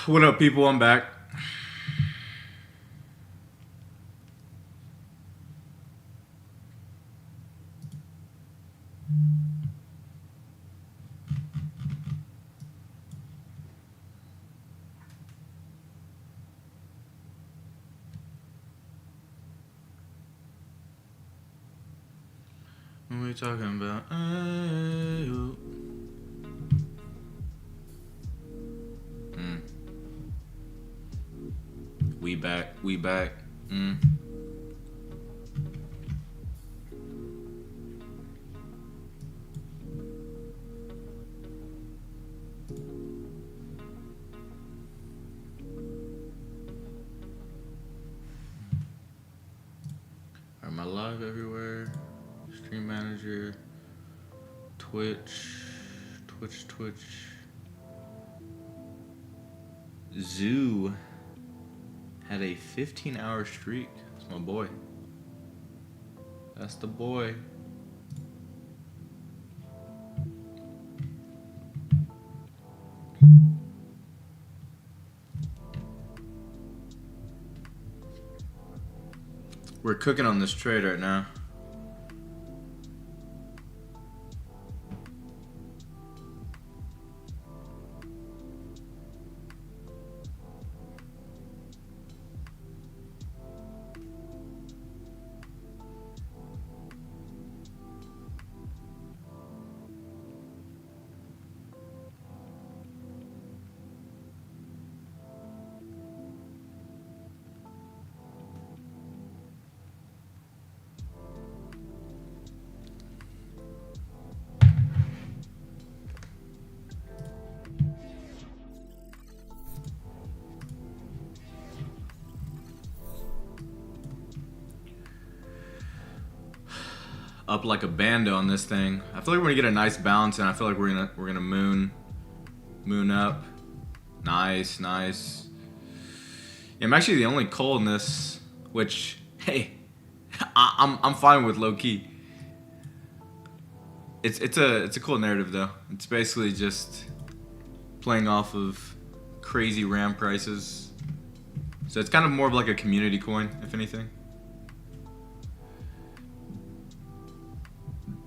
What up, people? I'm back. What are we talking about? We back. We back. Am I live everywhere? Stream manager. Twitch. Zoo had a 15-hour streak. That's my boy. That's the boy. We're cooking on this trade right now. Up like a bando on this thing. I feel like we're gonna get a nice balance, and I feel like we're gonna moon up. Nice. Yeah, I'm actually the only coal in this, which hey, I'm fine with low key. It's a cool narrative though. It's basically just playing off of crazy RAM prices. So it's kind of more of like a community coin, if anything.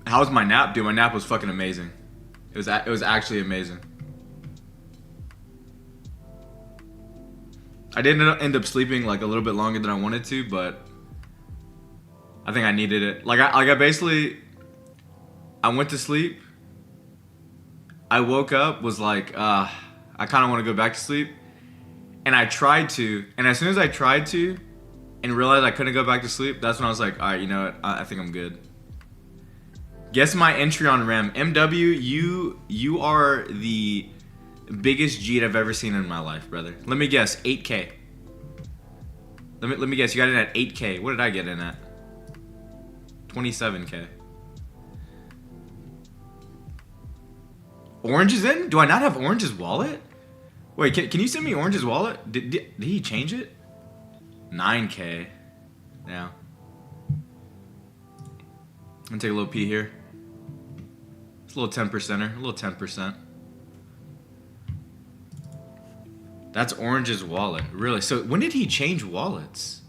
How was my nap, dude? My nap was fucking amazing. It was actually amazing. I didn't end up sleeping like a little bit longer than I wanted to, but I think I needed it. I basically, I went to sleep. I woke up, was like, I kind of want to go back to sleep, and I tried to, and as soon as I tried to, and realized I couldn't go back to sleep, that's when I was like, all right, you know what? I think I'm good. Guess my entry on RAM. MW, you are the biggest G I've ever seen in my life, brother. Let me guess, 8K. Let me guess, you got in at 8K. What did I get in at? 27K. Orange is in? Do I not have Orange's wallet? Wait, can you send me Orange's wallet? Did he change it? 9K. Yeah. I'm gonna take a little pee here. It's a little 10%er, a little 10%. That's Orange's wallet, really. So when did he change wallets?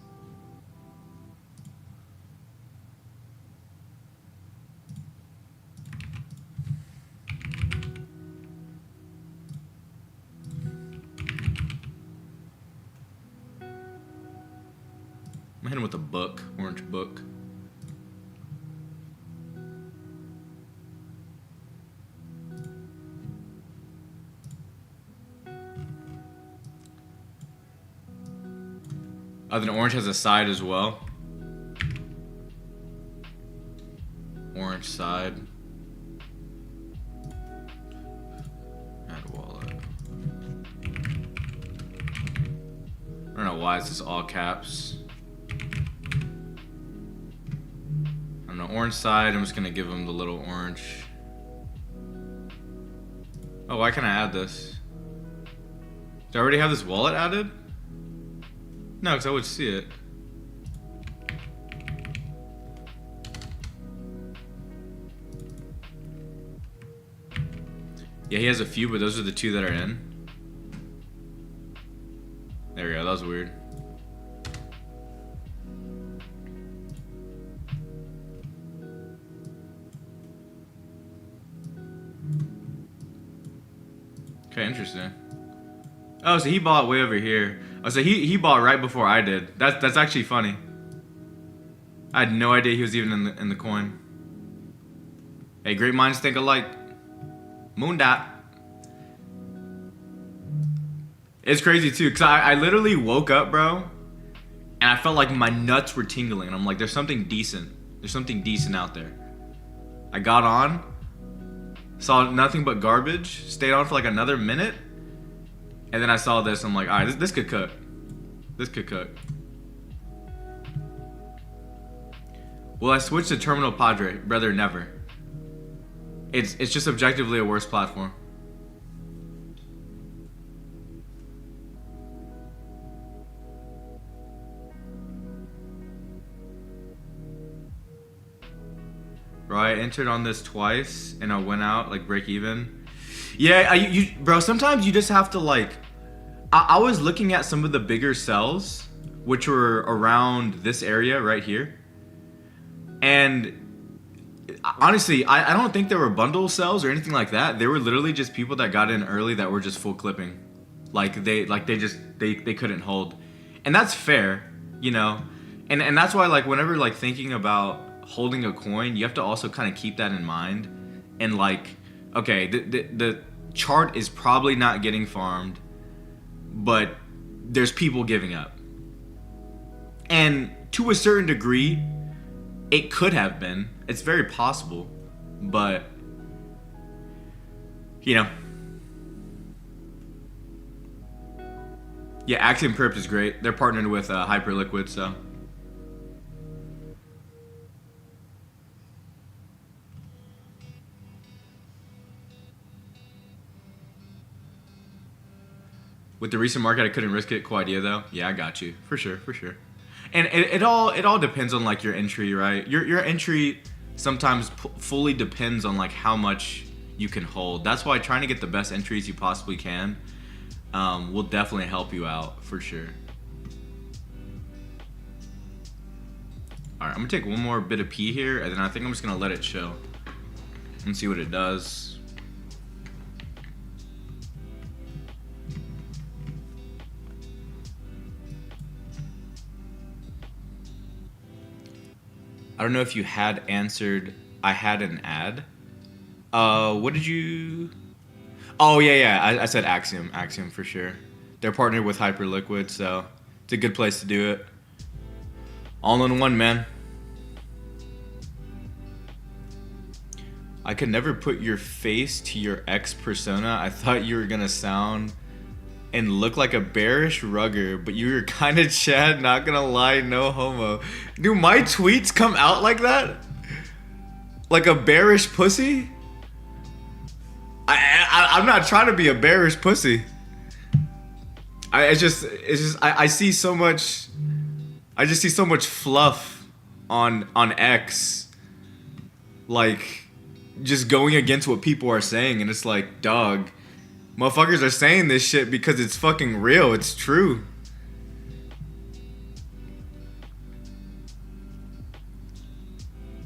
I'm hitting him with a book, orange book. Oh, then Orange has a side as well. Orange side. Add wallet. I don't know why it's just all caps. I don't know, orange side, I'm just gonna give him the little orange. Oh, why can't I add this? Do I already have this wallet added? No, because I would see it. Yeah, he has a few, but those are the two that are in. that was weird. Okay, interesting. Oh, so he bought way over here. Oh, so he bought right before I did. That's actually funny. I had no idea he was even in the coin. Hey, great minds think alike. Moon dot. It's crazy too, cause I literally woke up, bro, and I felt like my nuts were tingling. And I'm like, there's something decent. There's something decent out there. I got on, saw nothing but garbage, stayed on for like another minute, and then I saw this. I'm like, all right, this could cook. This could cook. Will I switch to Terminal Padre? Brother, never. It's just objectively a worse platform. Bro, I entered on this twice and I went out like break even. Yeah, bro, sometimes you just have to like, I was looking at some of the bigger cells, which were around this area right here. And honestly, I don't think there were bundle cells or anything like that. They were literally just people that got in early that were just full clipping. They couldn't hold. And that's fair, you know? And that's why like whenever like thinking about holding a coin, you have to also kind of keep that in mind. And like, okay, the chart is probably not getting farmed, but there's people giving up. And to a certain degree, it could have been. It's very possible, but you know. Yeah, Axiom Crypt is great. They're partnered with Hyperliquid, so. With the recent market, I couldn't risk it. Cool idea, though. Yeah, I got you. For sure, for sure. And it all depends on, like, your entry, right? Your entry sometimes fully depends on, like, how much you can hold. That's why trying to get the best entries you possibly can will definitely help you out, for sure. Alright, I'm going to take one more bit of pee here, and then I think I'm just going to let it chill and see what it does. I don't know if you had answered, I had an ad. What did you... Oh, yeah, I said Axiom for sure. They're partnered with Hyperliquid, so it's a good place to do it. All in one, man. I could never put your face to your ex persona. I thought you were gonna sound and look like a bearish rugger, but you were kind of Chad, not gonna lie, no homo. Do my tweets come out like that? Like a bearish pussy? I'm not trying to be a bearish pussy. I see so much, I just see so much fluff on X, like just going against what people are saying, and it's like, dog, motherfuckers are saying this shit because it's fucking real. It's true.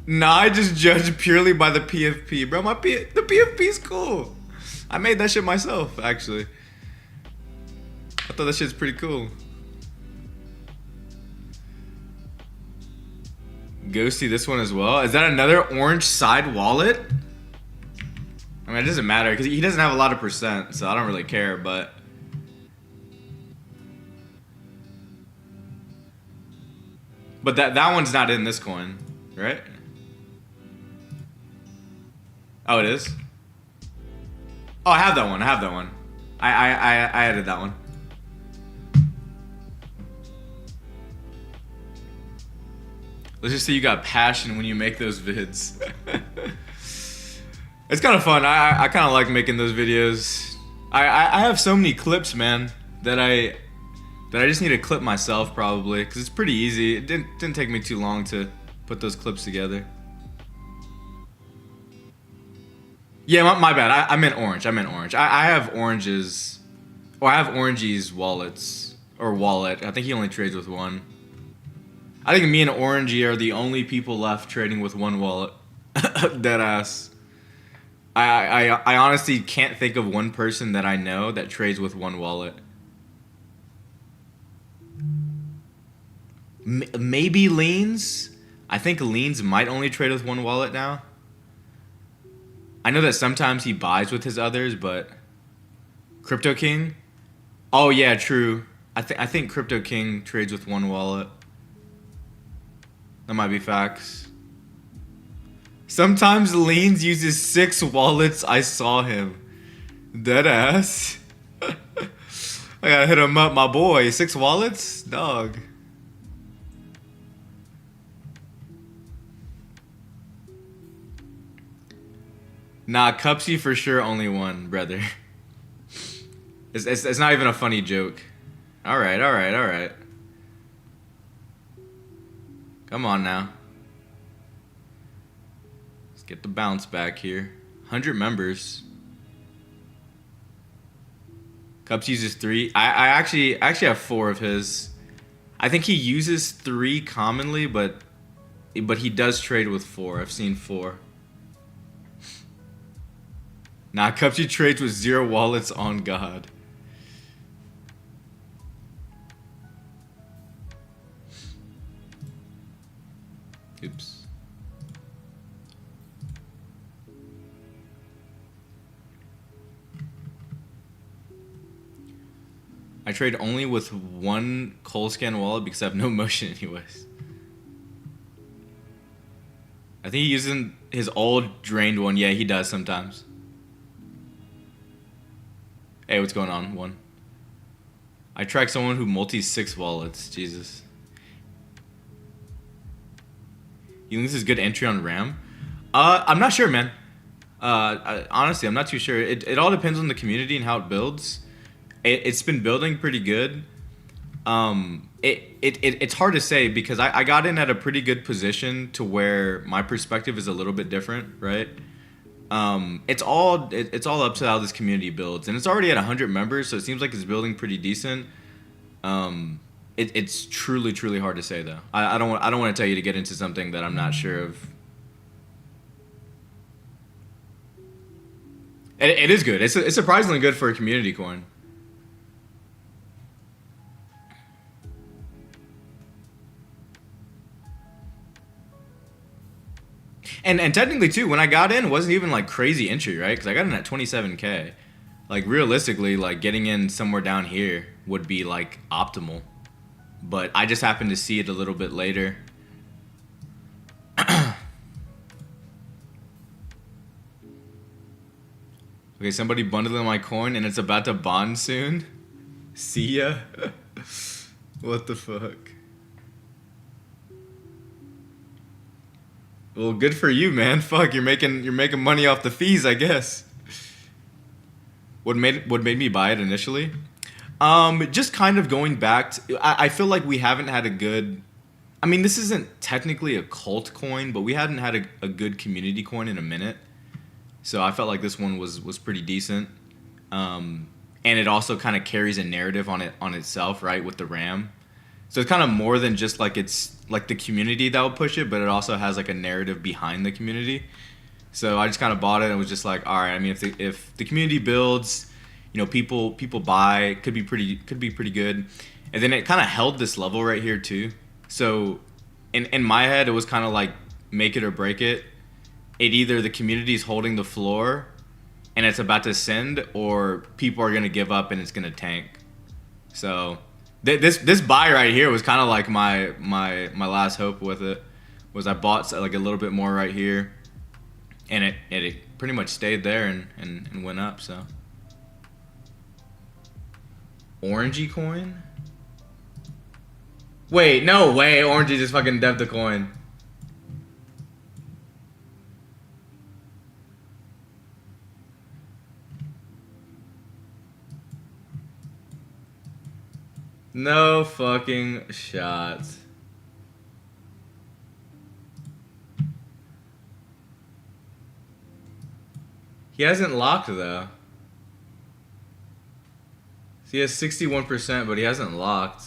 Nah, I just judge purely by the PFP, bro. The PFP's cool. I made that shit myself, actually. I thought that shit's pretty cool. Ghosty this one as well. Is that another orange side wallet? I mean, it doesn't matter because he doesn't have a lot of percent, so I don't really care, but... But that one's not in this coin, right? Oh, it is? Oh, I have that one. I added that one. Let's just say you got passion when you make those vids. It's kind of fun. I kind of like making those videos. I have so many clips, man, that I just need to clip myself probably, because it's pretty easy. It didn't take me too long to put those clips together. Yeah, my bad. I meant orange. I have oranges, or I have Orange's wallets, or wallet. I think he only trades with one. I think me and Orangey are the only people left trading with one wallet. Dead ass. I honestly can't think of one person that I know that trades with one wallet. Maybe Leans. I think Leans might only trade with one wallet now. I know that sometimes he buys with his others, but Crypto King. Oh yeah, true. I think Crypto King trades with one wallet. That might be facts. Sometimes Leans uses 6 wallets. I saw him. Dead ass. I gotta hit him up, my boy. 6 wallets? Dog. Nah, Cupsy for sure only one, brother. It's not even a funny joke. Alright, alright, alright. Come on now. Let's get the bounce back here. 100 members. Cups uses 3. I actually have 4 of his. I think he uses 3 commonly, but he does trade with 4. I've seen 4. Nah, Cupsy trades with 0 wallets on God. Oops. I trade only with one Coalscan wallet because I have no motion anyways. I think he's using his old drained one. Yeah, he does sometimes. Hey, what's going on? One. I track someone who multis 6 wallets. Jesus. You think this is good entry on RAM? I'm not sure, man. Honestly, I'm not too sure. It all depends on the community and how it builds. It's been building pretty good. It's hard to say because I got in at a pretty good position to where my perspective is a little bit different, right? It's all up to how this community builds, and it's already at 100 members, so it seems like it's building pretty decent. It's truly hard to say though. I don't want to tell you to get into something that I'm not sure of. It is good. It's surprisingly good for a community coin. And technically too, when I got in, it wasn't even like crazy entry, right? Because I got in at 27K. Like realistically, like getting in somewhere down here would be like optimal. But I just happened to see it a little bit later. Okay, somebody bundling my coin and it's about to bond soon. See ya. What the fuck? Well, good for you, man. Fuck, you're making money off the fees, I guess. What made me buy it initially? Just kind of going back to, I feel like we haven't had a good, I mean, this isn't technically a cult coin, but we hadn't had a good community coin in a minute. So I felt like this one was pretty decent. And it also kind of carries a narrative on itself, right, with the RAM. So it's kind of more than just like it's like the community that will push it, but it also has like a narrative behind the community. So I just kind of bought it and was just like, all right. I mean, if the community builds, you know, people buy, could be pretty good. And then it kind of held this level right here too. So in my head, it was kind of like make it or break it. It either the community's holding the floor and it's about to send, or people are gonna give up and it's gonna tank. So this buy right here was kind of like my last hope with it. Was I bought like a little bit more right here, and it pretty much stayed there and went up. So orangey coin. Wait, no way! Orangey just fucking dev the coin. No fucking shots. He hasn't locked though. He has 61%, but he hasn't locked.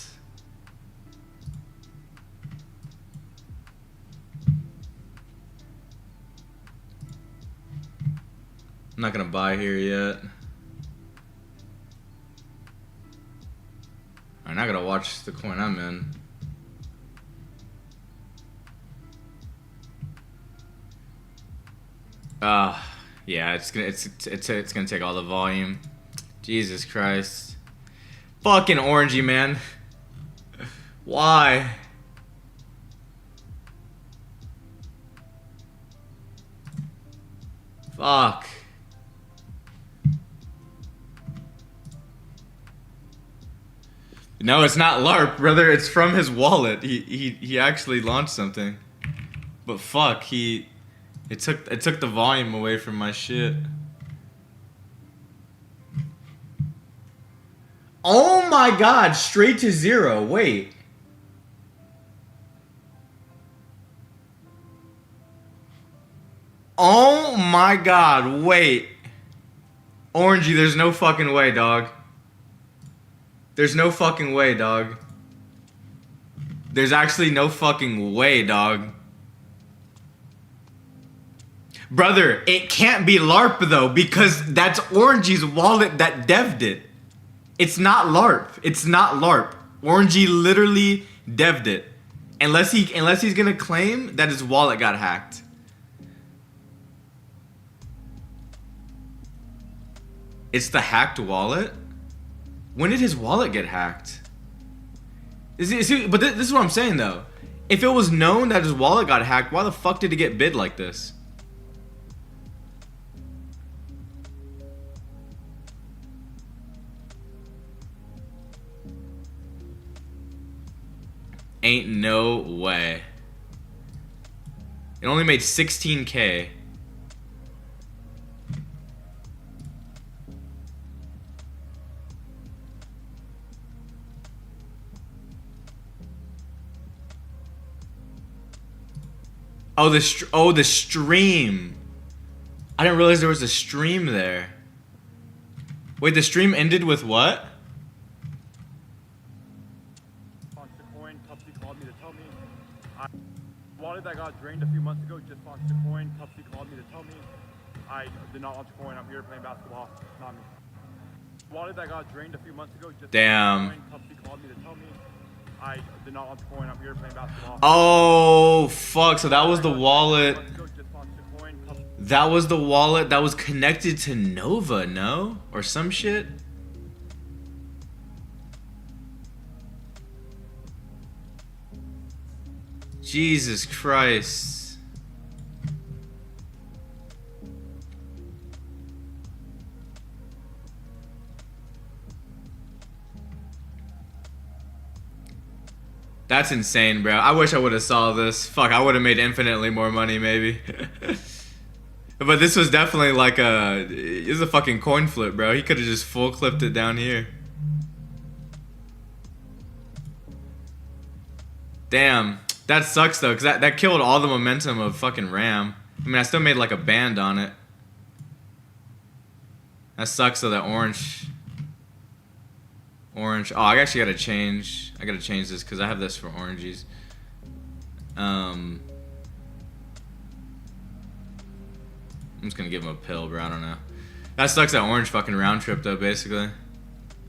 I'm not gonna buy here yet. I'm not gonna watch the coin I'm in. Yeah, it's gonna take all the volume. Jesus Christ. Fucking orangey, man. Why? Fuck. No, it's not LARP, brother. It's from his wallet. He actually launched something. But fuck, it took the volume away from my shit. Oh my god, straight to zero. Wait. Oh my god, wait. Orangey, there's no fucking way, dog. There's no fucking way, dog. There's actually no fucking way, dog. Brother, it can't be LARP though, because that's Orangey's wallet that dev'd it. It's not LARP. It's not LARP. Orangey literally dev'd it. Unless he's gonna claim that his wallet got hacked. It's the hacked wallet? When did his wallet get hacked? But this is what I'm saying though. If it was known that his wallet got hacked, why the fuck did it get bid like this? Ain't no way. It only made 16K. Oh, the stream. I didn't realize there was a stream there. Wait, the stream ended with what? Wallet that got drained a few months ago just launched a coin. Tupsy called me to tell me I did not launch a coin. I'm here playing basketball, not me. Wallet that got drained a few months ago just damn. launched a coin. Tupsy called me to tell me I did not launch a coin. I'm here playing basketball. Oh fuck! So that was the wallet. That was the wallet that was connected to Nova, no? Or some shit? Jesus Christ. That's insane, bro. I wish I would have saw this. Fuck, I would have made infinitely more money, maybe. But this was definitely like it was a fucking coin flip, bro. He could have just full clipped it down here. Damn. That sucks though, because that killed all the momentum of fucking Ram. I mean, I still made like a band on it. That sucks though, that orange. Orange. Oh, I actually gotta change. I gotta change this because I have this for oranges. I'm just gonna give him a pill, bro. I don't know. That sucks that orange fucking round trip though, basically.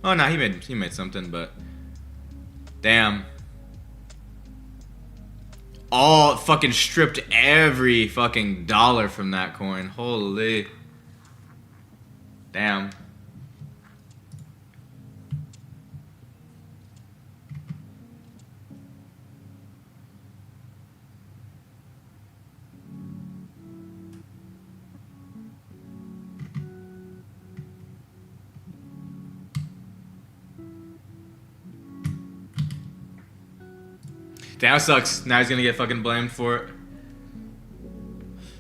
Oh no, he made something, but damn. All fucking stripped every fucking dollar from that coin. Holy. Damn. Damn, that sucks. Now he's gonna get fucking blamed for it.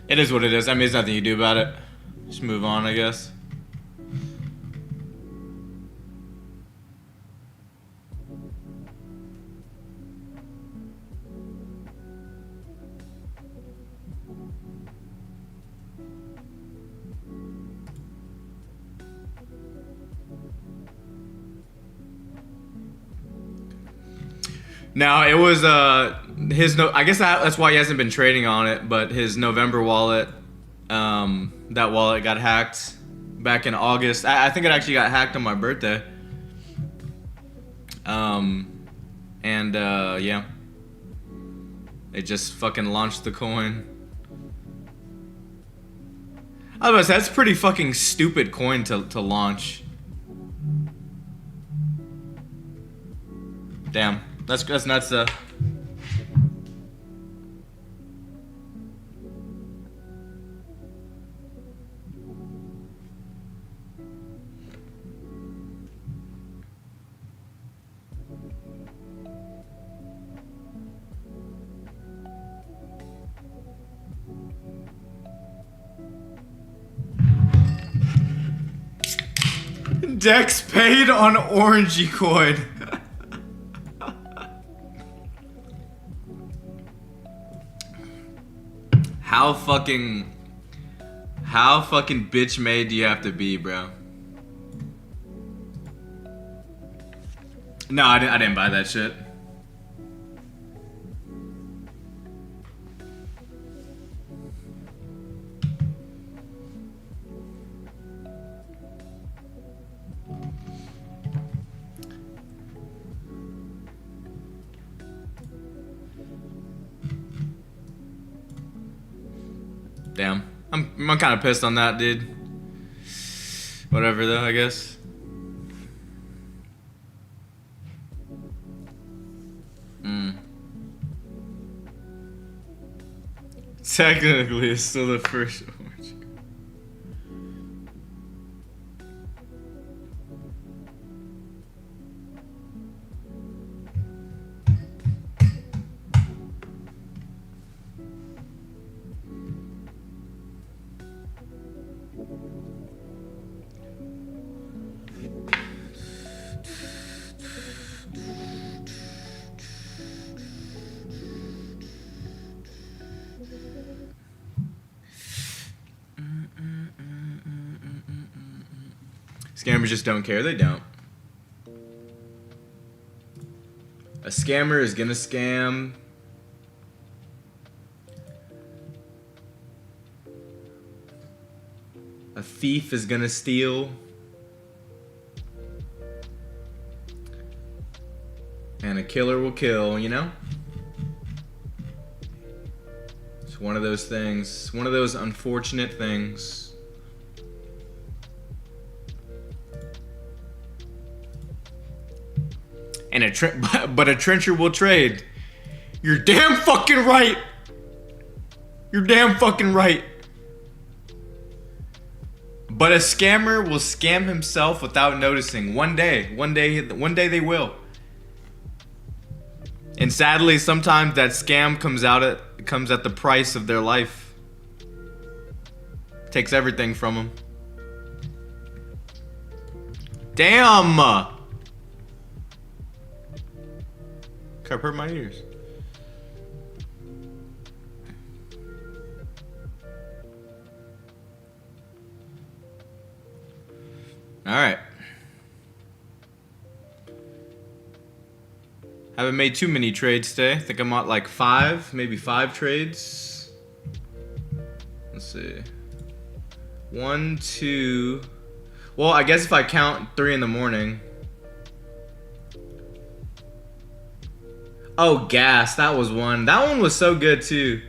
It is what it is. I mean, there's nothing you do about it. Just move on, I guess. No, it was his no. I guess that's why he hasn't been trading on it. But his November wallet, that wallet got hacked back in August. I think it actually got hacked on my birthday. Yeah, it just fucking launched the coin. I was that's a pretty fucking stupid coin to launch. Damn, that's nuts though. Dex paid on Orangey coin. How fucking bitch made do you have to be, bro? No, I didn't buy that shit. Damn. I'm kind of pissed on that, dude. Whatever, though, I guess. Technically, it's still the first orange. Scammers just don't care. They don't. A scammer is gonna scam. A thief is gonna steal. And a killer will kill, you know? It's one of those things. One of those unfortunate things. And but a trencher will trade. You're damn fucking right. You're damn fucking right. But a scammer will scam himself without noticing. One day they will. And sadly, sometimes that scam comes at the price of their life. Takes everything from them. Damn. Crap hurt my ears. All right. Haven't made too many trades today. I think I'm at like 5, maybe 5 trades. Let's see. 1, 2. Well, I guess if I count 3 in the morning. Oh, gas. That was one. That one was so good too.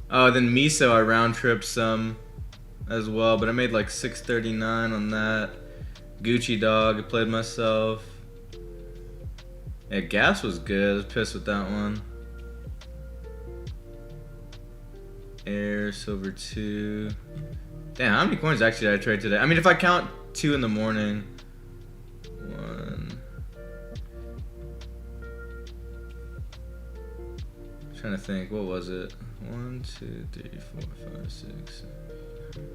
Oh, then miso I round tripped some as well, but I made like 639 on that. Gucci dog, I played myself. Yeah, gas was good. I was pissed with that one. Air, silver 2. Damn, how many coins actually did I trade today? I mean, if I count 2 in the morning. 1. Trying to think, what was it? 1, 2, 3, 4, 5, 6, 7,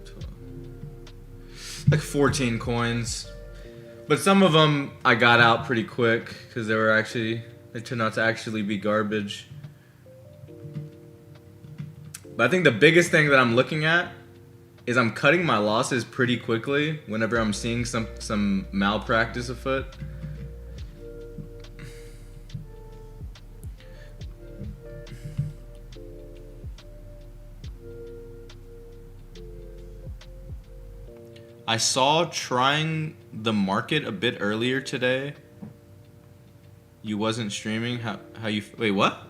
12. Like 14 coins. But some of them I got out pretty quick because they turned out to actually be garbage. But I think the biggest thing that I'm looking at is I'm cutting my losses pretty quickly whenever I'm seeing some malpractice afoot. I saw trying the market a bit earlier today. You wasn't streaming. How you wait? What?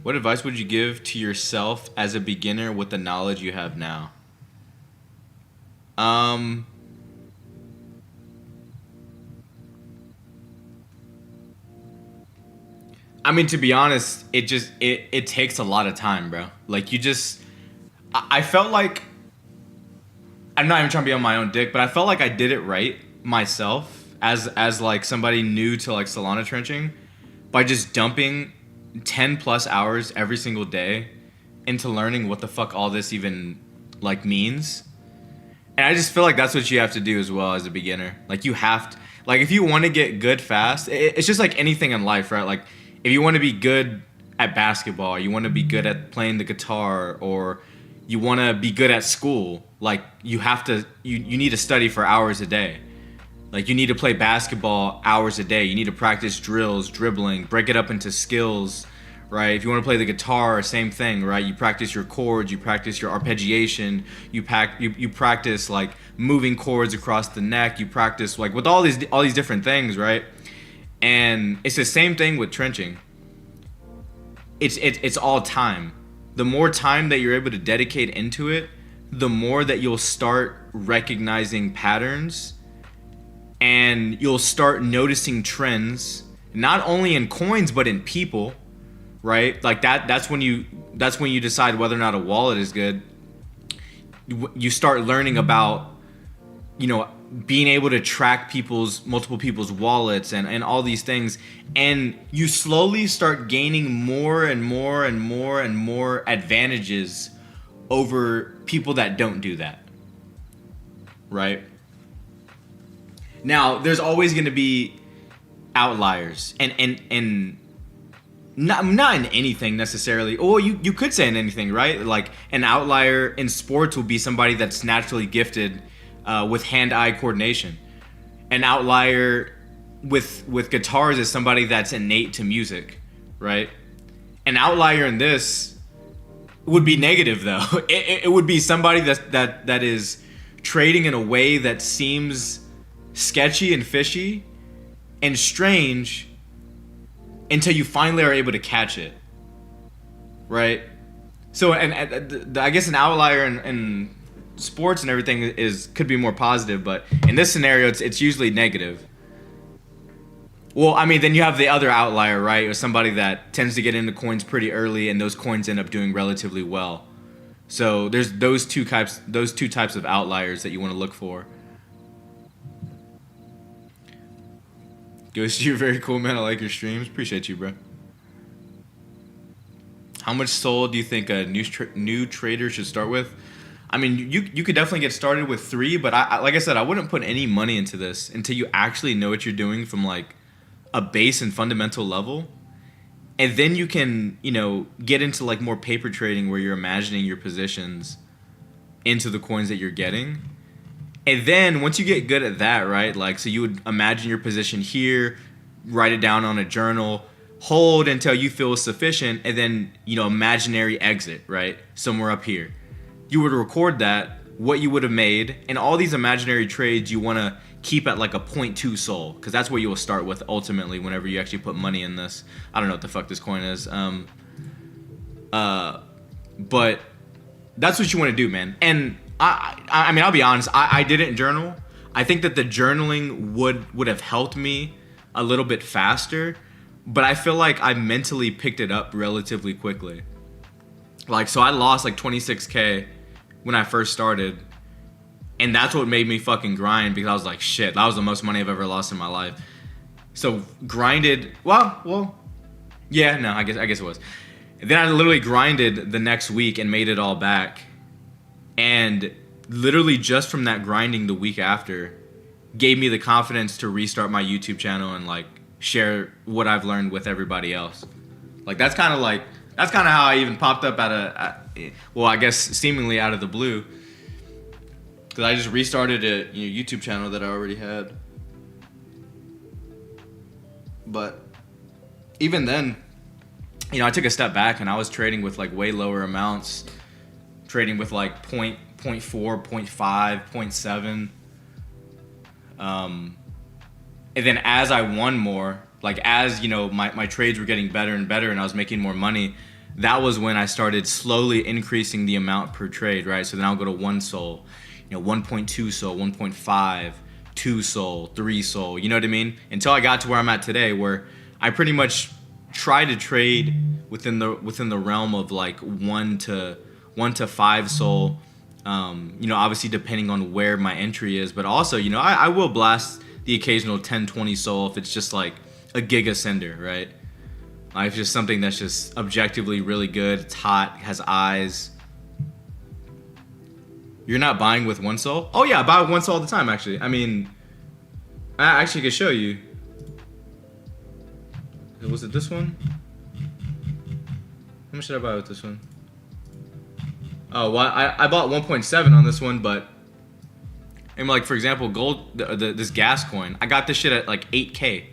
What advice would you give to yourself as a beginner with the knowledge you have now? I mean, to be honest, it takes a lot of time, bro. Like I felt like, I'm not even trying to be on my own dick, but I felt like I did it right myself as like somebody new to like Solana trenching by just dumping 10 plus hours every single day into learning what the fuck all this even like means. And I just feel like that's what you have to do as well as a beginner. Like you have to, like if you want to get good fast, it's just like anything in life, right? Like if you want to be good at basketball, you want to be good at playing the guitar, or you want to be good at school, like you have to, you need to study for hours a day. Like you need to play basketball hours a day. You need to practice drills, dribbling, break it up into skills, right? If you want to play the guitar, same thing, right? You practice your chords, you practice your arpeggiation, you practice like moving chords across the neck, you practice like with all these different things, right? And it's the same thing with trenching. It's all time. The more time that you're able to dedicate into it, the more that you'll start recognizing patterns, and you'll start noticing trends, not only in coins but in people, right? Like that's when you decide whether or not a wallet is good. You start learning about, you know, being able to track multiple people's wallets and all these things, and you slowly start gaining more and more and more and more advantages over people that don't do that, right? Now there's always going to be outliers, and not in anything necessarily, or you could say in anything, right? Like an outlier in sports will be somebody that's naturally gifted with hand-eye coordination. An outlier with guitars is somebody that's innate to music, right? An outlier in this would be negative though. It would be somebody that is trading in a way that seems sketchy and fishy and strange until you finally are able to catch it, right? So, and I guess an outlier in sports and everything could be more positive, but in this scenario, it's usually negative. Well, I mean, then you have the other outlier, right? Or somebody that tends to get into coins pretty early, and those coins end up doing relatively well. So there's those two types of outliers that you want to look for. Ghost, you're very cool, man. I like your streams. Appreciate you, bro. How much SOL do you think a new trader should start with? I mean, you could definitely get started with 3, but I like I said, I wouldn't put any money into this until you actually know what you're doing from like a base and fundamental level. And then you can, you know, get into like more paper trading where you're imagining your positions into the coins that you're getting. And then once you get good at that, right? Like, so you would imagine your position here, write it down on a journal, hold until you feel sufficient, and then, you know, imaginary exit, right? Somewhere up here. You would record that, what you would have made, and all these imaginary trades you want to keep at like a 0.2 SOL, because that's what you will start with ultimately whenever you actually put money in this. I don't know what the fuck this coin is. But that's what you want to do, man. And I mean, I'll be honest, I didn't journal. I think that the journaling would have helped me a little bit faster, but I feel like I mentally picked it up relatively quickly. Like, so I lost like 26K when I first started, and that's what made me fucking grind, because I was like, shit, that was the most money I've ever lost in my life. So grinded, yeah, no, I guess it was. And then I literally grinded the next week and made it all back. And literally just from that grinding the week after gave me the confidence to restart my YouTube channel and like share what I've learned with everybody else. Like that's kind of how I even popped up well, I guess seemingly out of the blue, because I just restarted a YouTube channel that I already had. But even then, I took a step back and I was trading with like way lower amounts, trading with like 0.4, 0.5, 0.7. And then as I won more, like as, my trades were getting better and better and I was making more money, that was when I started slowly increasing the amount per trade, right? So then I'll go to 1 sol, 1.2 sol, 1.5, 2 sol, 3 sol, you know what I mean? Until I got to where I'm at today, where I pretty much try to trade within the realm of like 1 to 5 sol, obviously depending on where my entry is, but also, I will blast the occasional 10, 20 sol if it's just like a giga sender, right? Like it's just something that's just objectively really good. It's hot, has eyes. You're not buying with 1 sol? Oh yeah, I buy with 1 sol all the time, actually. I mean, I actually could show you. Was it this one? How much did I buy with this one? Oh, well, I bought 1.7 on this one, but and like for example, gold, this gas coin, I got this shit at like 8K.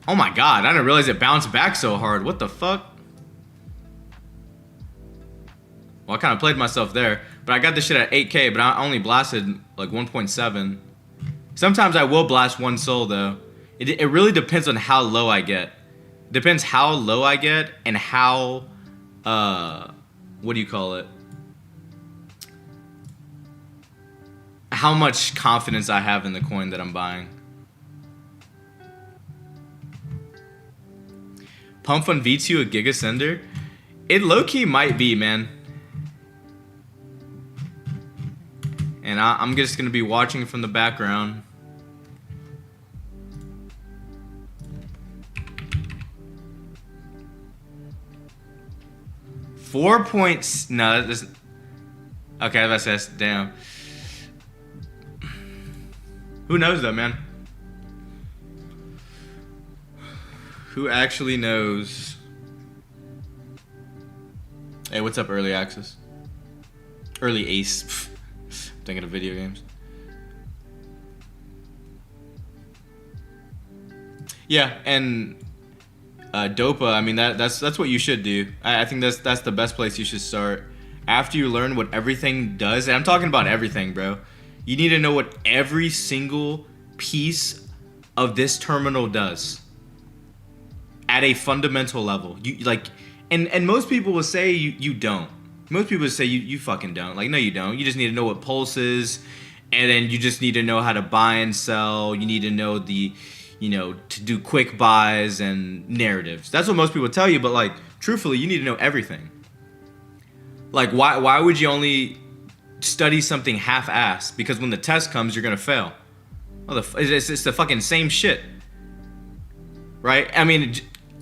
Oh my god, I didn't realize it bounced back so hard. What the fuck? Well, I kind of played myself there, but I got this shit at 8K, but I only blasted like 1.7. Sometimes I will blast 1 sol though. It really depends on how low I get. Depends how low I get and how, what do you call it? How much confidence I have in the coin that I'm buying. Pump Fund V2 a Giga Sender? It low-key might be, man. And I'm just going to be watching from the background. No, this. Okay, that's damn. Who knows though, man? Who actually knows? Hey, what's up, early access? Early ace. Thinking of video games. Yeah, and Dopa, I mean that's what you should do. I think that's the best place you should start. After you learn what everything does, and I'm talking about everything, bro. You need to know what every single piece of this terminal does at a fundamental level. You like, and most people will say you don't. Most people say you fucking don't. Like, no, you don't. You just need to know what pulse is, and then you just need to know how to buy and sell. You need to know to do quick buys and narratives. That's what most people tell you, but like, truthfully, you need to know everything. Like, why would you only study something half-assed? Because when the test comes, you're gonna fail. Oh, it's the fucking same shit, right? I mean,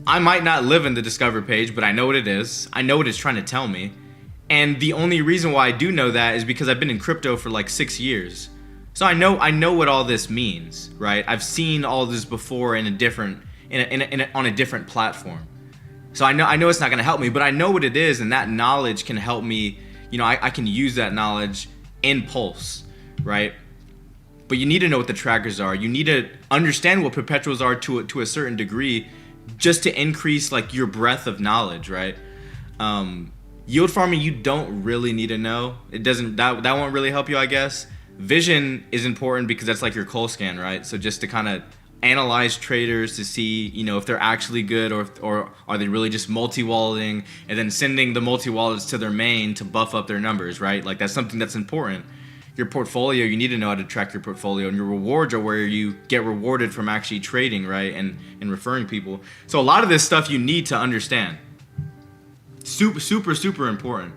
I might not live in the Discover page, but I know what it is. I know what it's trying to tell me. And the only reason why I do know that is because I've been in crypto for like 6 years. So I know what all this means, right? I've seen all this before on a different platform. So I know it's not gonna help me, but I know what it is, and that knowledge can help me. I can use that knowledge in Pulse, right? But you need to know what the trackers are. You need to understand what perpetuals are to a certain degree, just to increase like your breadth of knowledge, right? Yield farming, you don't really need to know. It doesn't. That won't really help you, I guess. Vision is important because that's like your cold scan, right? So just to kind of analyze traders to see, if they're actually good or are they really just multi-walleting and then sending the multi-wallets to their main to buff up their numbers, right? Like that's something that's important. Your portfolio, you need to know how to track your portfolio, and your rewards are where you get rewarded from actually trading, right? And referring people. So a lot of this stuff you need to understand. Super, super, super important.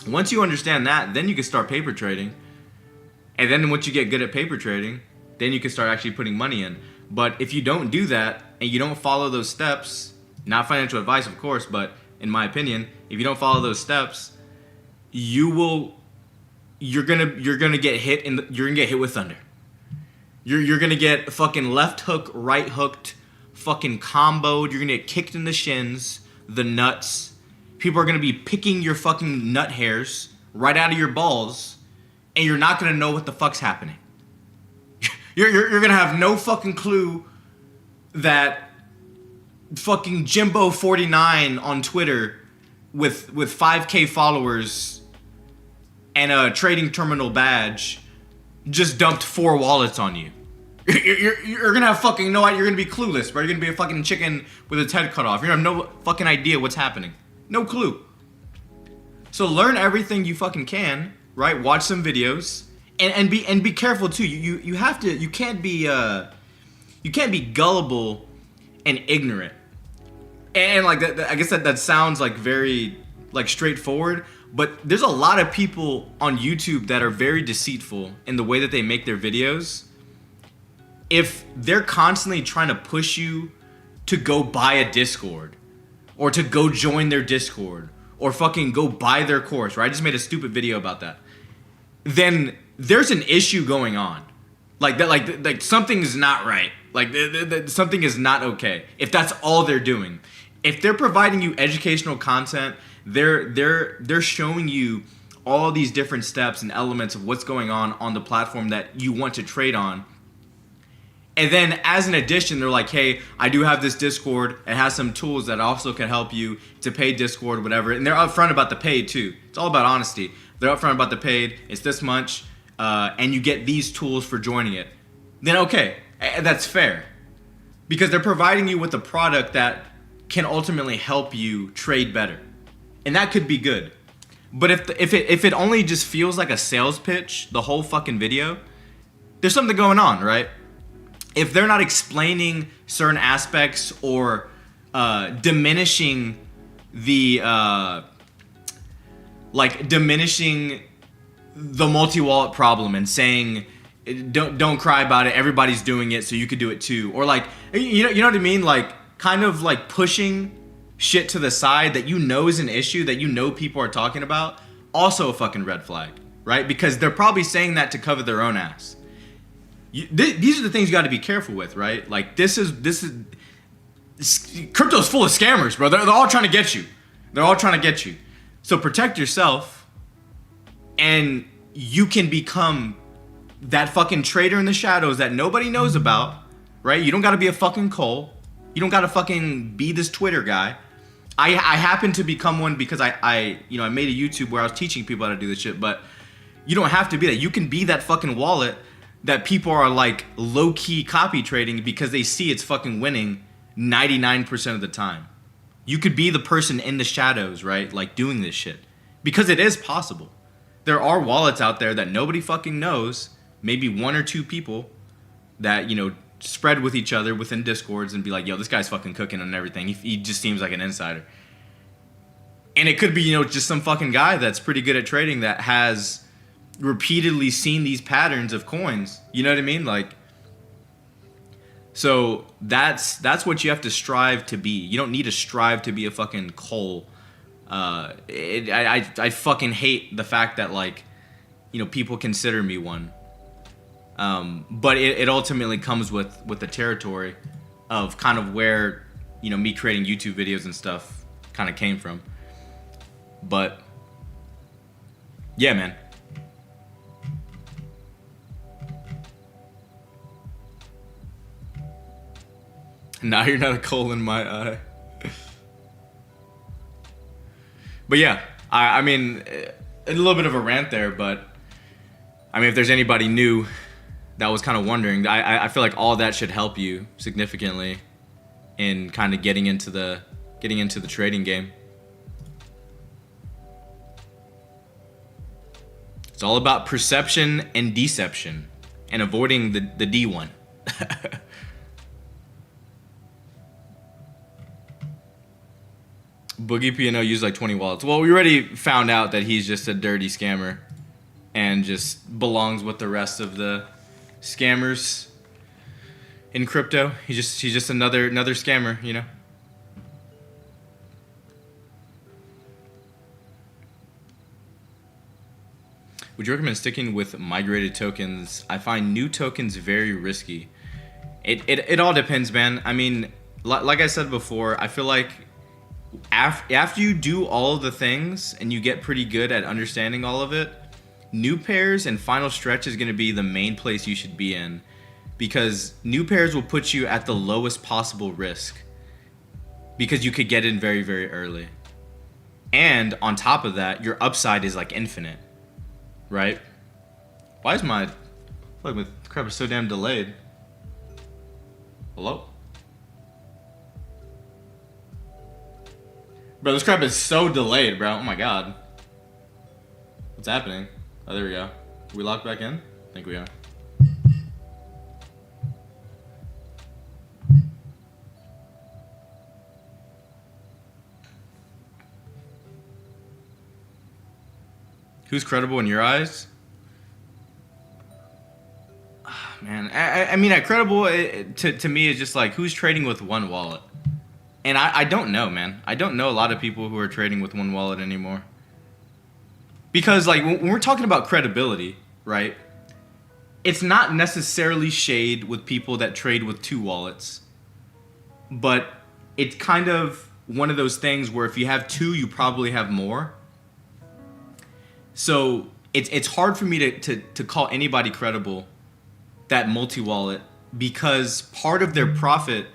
Once you understand that, then you can start paper trading. And then once you get good at paper trading, then you can start actually putting money in. But if you don't do that and you don't follow those steps, not financial advice, of course, but in my opinion, if you don't follow those steps, you're gonna get hit you're gonna get hit with thunder. You're gonna get fucking left hook, right hooked, fucking comboed. You're gonna get kicked in the shins, the nuts, People are gonna be picking your fucking nut hairs right out of your balls, and you're not gonna know what the fuck's happening. You're gonna have no fucking clue that fucking Jimbo49 on Twitter with 5K followers and a trading terminal badge just dumped 4 wallets on you. You're gonna have fucking no idea. You're gonna be clueless, bro. You're gonna be a fucking chicken with its head cut off. You're gonna have no fucking idea what's happening. No clue. So learn everything you fucking can, right? Watch some videos and be careful too. You have to. You can't be gullible and ignorant. And like that, I guess that sounds like very like straightforward, but there's a lot of people on YouTube that are very deceitful in the way that they make their videos. If they're constantly trying to push you to go buy a Discord or to go join their Discord or fucking go buy their course, right? I just made a stupid video about that. Then there's an issue going on. Like something is not right. Like something is not okay. If that's all they're doing. If they're providing you educational content, they're showing you all these different steps and elements of what's going on the platform that you want to trade on. And then as an addition, they're like, hey, I do have this Discord. It has some tools that also can help you to pay Discord, whatever. And they're upfront about the paid too. It's all about honesty. They're upfront about the paid. It's this much. And you get these tools for joining it. Then okay, that's fair. Because they're providing you with a product that can ultimately help you trade better. And that could be good. But if it only just feels like a sales pitch, the whole fucking video, there's something going on, right? If they're not explaining certain aspects or diminishing the multi-wallet problem and saying don't cry about it, everybody's doing it, so you could do it too, or like you know what I mean, like kind of like pushing shit to the side that you know is an issue that you know people are talking about, also a fucking red flag, right? Because they're probably saying that to cover their own ass. These are the things you got to be careful with, right? Like this is crypto's full of scammers, bro. They're all trying to get you. They're all trying to get you. So protect yourself, and you can become that fucking trader in the shadows that nobody knows about, right? You don't got to be a fucking Cole. You don't got to fucking be this Twitter guy. I happen to become one because I made a YouTube where I was teaching people how to do this shit, but you don't have to be that. You can be that fucking wallet that people are like low-key copy trading because they see it's fucking winning 99% of the time. You could be the person in the shadows, right? Like doing this shit. Because it is possible. There are wallets out there that nobody fucking knows, maybe 1 or 2 people that, spread with each other within Discords and be like, yo, this guy's fucking cooking on everything. He just seems like an insider. And it could be, just some fucking guy that's pretty good at trading that has repeatedly seen these patterns of coins. You know what I mean? Like, so that's what you have to strive to be. You don't need to strive to be a fucking Cole. I fucking hate the fact that like, people consider me one. But it ultimately comes with the territory of kind of where, me creating YouTube videos and stuff kind of came from. But yeah, man. Now you're not a Cole in my eye. But yeah, I mean, a little bit of a rant there, but I mean, if there's anybody new that was kind of wondering, I feel like all that should help you significantly in kind of getting into the trading game. It's all about perception and deception and avoiding the D one. Boogie P&O used like 20 wallets. Well, we already found out that he's just a dirty scammer and just belongs with the rest of the scammers in crypto. He's just another scammer, Would you recommend sticking with migrated tokens? I find new tokens very risky. It all depends, man. I mean, like I said before, I feel like after you do all of the things and you get pretty good at understanding all of it, new pairs and final stretch is going to be the main place you should be in, because new pairs will put you at the lowest possible risk because you could get in very, very early. And on top of that, your upside is like infinite, right? Why is my crap is so damn delayed? Hello? Bro, this crap is so delayed, bro. Oh my god. What's happening? Oh, there we go. Are we locked back in? I think we are. Who's credible in your eyes? Man, I mean, credible to me is just like, who's trading with one wallet? And I don't know, man. I don't know a lot of people who are trading with one wallet anymore. Because, like, when we're talking about credibility, right? It's not necessarily shade with people that trade with two wallets. But it's kind of one of those things where if you have two, you probably have more. So it's hard for me to call anybody credible that multi-wallet, because part of their profit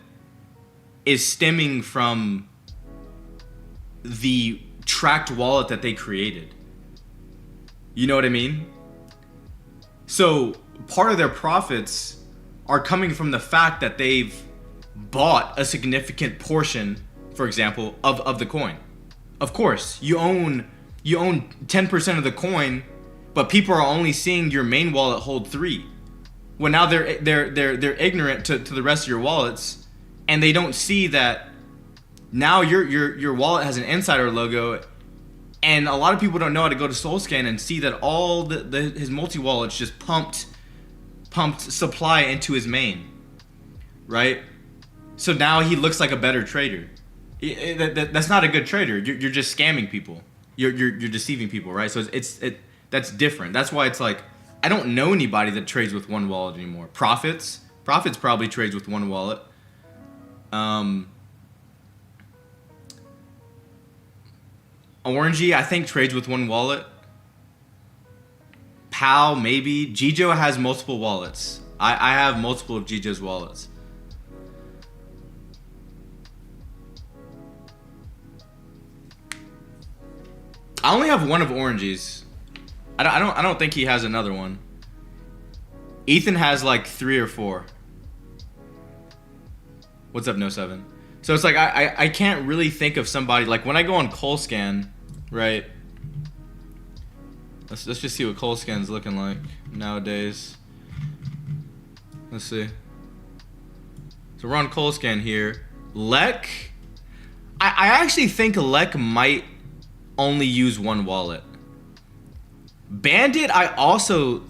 is stemming from the tracked wallet that they created. You know what I mean? So part of their profits are coming from the fact that they've bought a significant portion, for example, of the coin. Of course, you own 10% of the coin, but people are only seeing your main wallet hold 3. Well, now they're ignorant to the rest of your wallets, and they don't see that now your wallet has an insider logo, and a lot of people don't know how to go to SoulScan and see that all his multi-wallets just pumped supply into his main, right? So now he looks like a better trader. That's not a good trader. You're just scamming people. You're deceiving people, right? So that's different. That's why it's like, I don't know anybody that trades with one wallet anymore. Profits probably trades with one wallet. Orangey, I think, trades with one wallet. Pal, maybe. Gijo has multiple wallets. I have multiple of Gijo's wallets. I only have one of Orangey's. I don't think he has another one. Ethan has like 3 or 4. What's up, No 7? So it's like I can't really think of somebody, like when I go on ColeScan, right? Let's just see what ColeScan's looking like nowadays. Let's see. So we're on ColeScan here. Lek, I actually think Lek might only use one wallet. Bandit, I also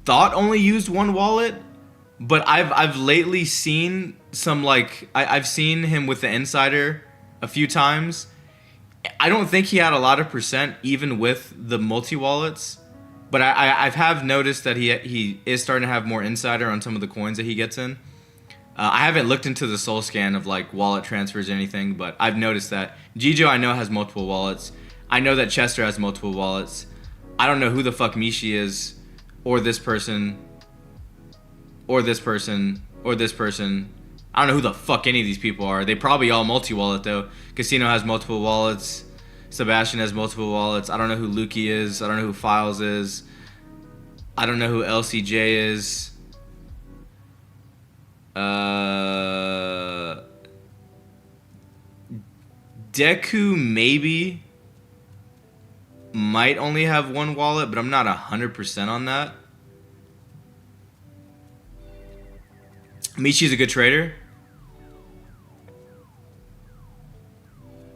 thought only used one wallet, but I've lately seen some, like, I've seen him with the insider a few times. I don't think he had a lot of percent even with the multi wallets, but I have noticed that he is starting to have more insider on some of the coins that he gets in. I haven't looked into the SoulScan of like wallet transfers or anything, but I've noticed that Gijo, I know, has multiple wallets. I know that Chester has multiple wallets. I don't know who the fuck Mishi is, or this person, or this person, or this person. I don't know who the fuck any of these people are. They probably all multi-wallet though. Casino has multiple wallets. Sebastian has multiple wallets. I don't know who Lukey is. I don't know who Files is. I don't know who LCJ is. Deku maybe might only have one wallet, but I'm not 100% on that. Michi's a good trader.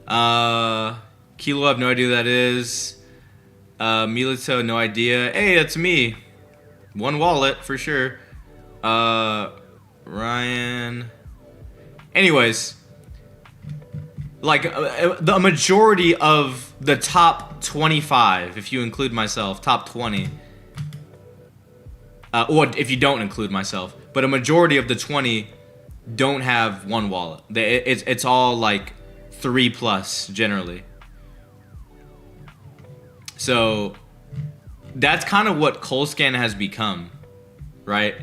Kilo, I have no idea who that is. Milito, no idea. Hey, that's me. One wallet for sure. Ryan. Anyways, like the majority of the top 25, if you include myself, top 20, or if you don't include myself, but a majority of the 20 don't have one wallet. It's all like 3 plus generally. So that's kind of what Colscan has become, right?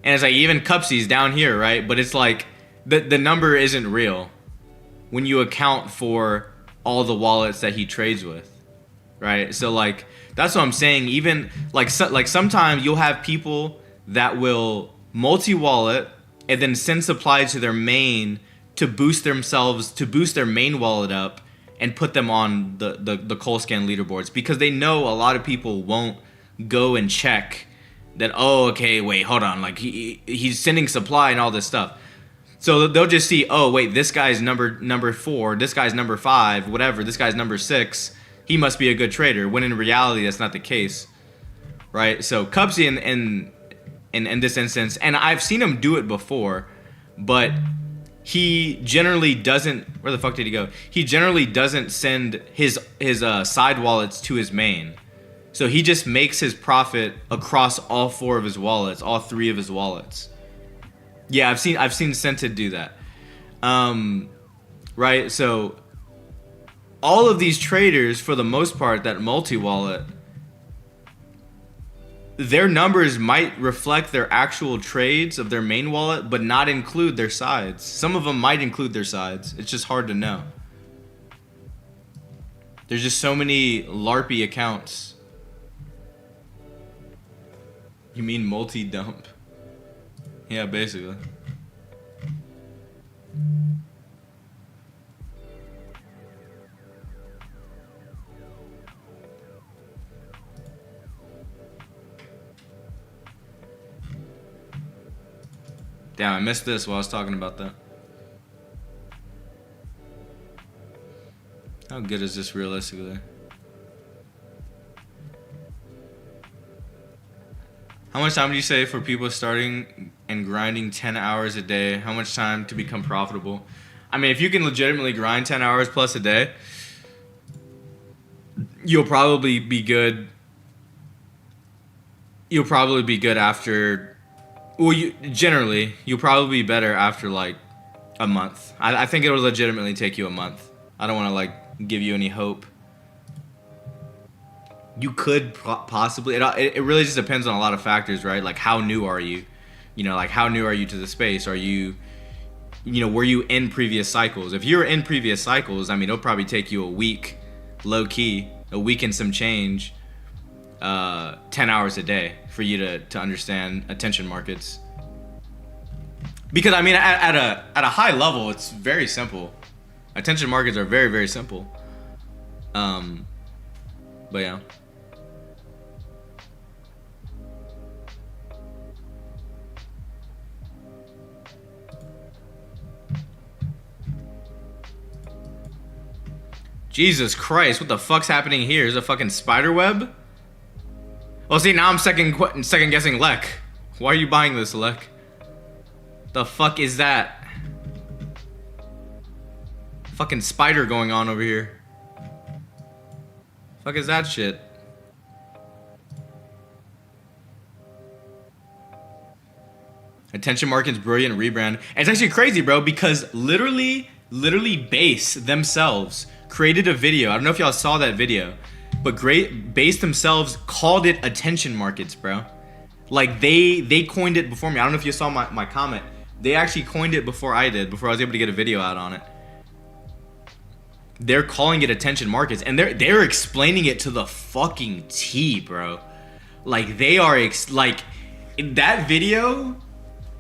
And it's like even Cupsy's down here, right? But it's like the number isn't real when you account for all the wallets that he trades with, right? So like that's what I'm saying. Even like sometimes you'll have people that will multi-wallet and then send supply to their main to boost themselves, to boost their main wallet up and put them on the Colscan leaderboards, because they know a lot of people won't go and check that, oh, okay, wait, hold on, like he's sending supply and all this stuff. So they'll just see, oh, wait, this guy's number 4, this guy's number 5, whatever, this guy's number 6, he must be a good trader, when in reality that's not the case, right? So Cupsy in this instance, and I've seen him do it before, but he generally doesn't, where the fuck did he go? He generally doesn't send his side wallets to his main. So he just makes his profit across all 4 of his wallets, all 3 of his wallets. Yeah, I've seen Scented do that. Right? So all of these traders, for the most part, that multi-wallet, their numbers might reflect their actual trades of their main wallet, but not include their sides. Some of them might include their sides. It's just hard to know. There's just so many LARPy accounts. You mean multi-dump? Yeah, basically. Damn, I missed this while I was talking about that. How good is this realistically? How much time do you say for people starting and grinding 10 hours a day? How much time to become profitable? I mean, if you can legitimately grind 10 hours plus a day, you'll probably be good. You'll probably be good after... Well, you'll probably be better after like a month. I think it'll legitimately take you a month. I don't want to like give you any hope. You could possibly. It really just depends on a lot of factors, right? Like how new are you? You know, like how new are you to the space? Are you, were you in previous cycles? If you're in previous cycles, I mean, it'll probably take you a week, low key, a week and some change. 10 hours a day for you to understand attention markets, because I mean at a high level it's very simple. Attention markets are very, very simple. But yeah. Jesus Christ, what the fuck's happening here? Is a fucking spider web? Well, see, now I'm second guessing Lek. Why are you buying this, Lek? The fuck is that? Fucking spider going on over here. Fuck is that shit? Attention Market's brilliant rebrand. And it's actually crazy, bro, because literally Base themselves created a video. I don't know if y'all saw that video. But Base themselves called it attention markets, bro. Like they coined it before me. I don't know if you saw my comment. They actually coined it before I did, before I was able to get a video out on it. They're calling it attention markets, and they're explaining it to the fucking T, bro. Like they are like that video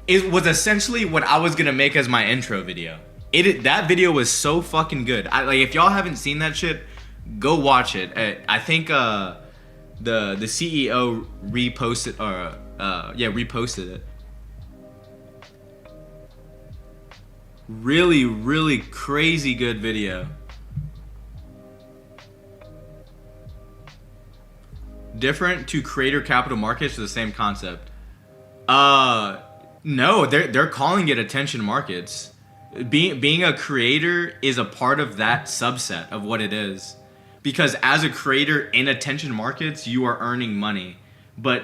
was essentially what I was gonna make as my intro video. That video was so fucking good. Like if y'all haven't seen that shit, go watch it. I think the CEO reposted reposted it. Really, really crazy good video. Different to creator capital markets or the same concept? No, they're calling it attention markets. Being a creator is a part of that subset of what it is. Because as a creator in attention markets, you are earning money, but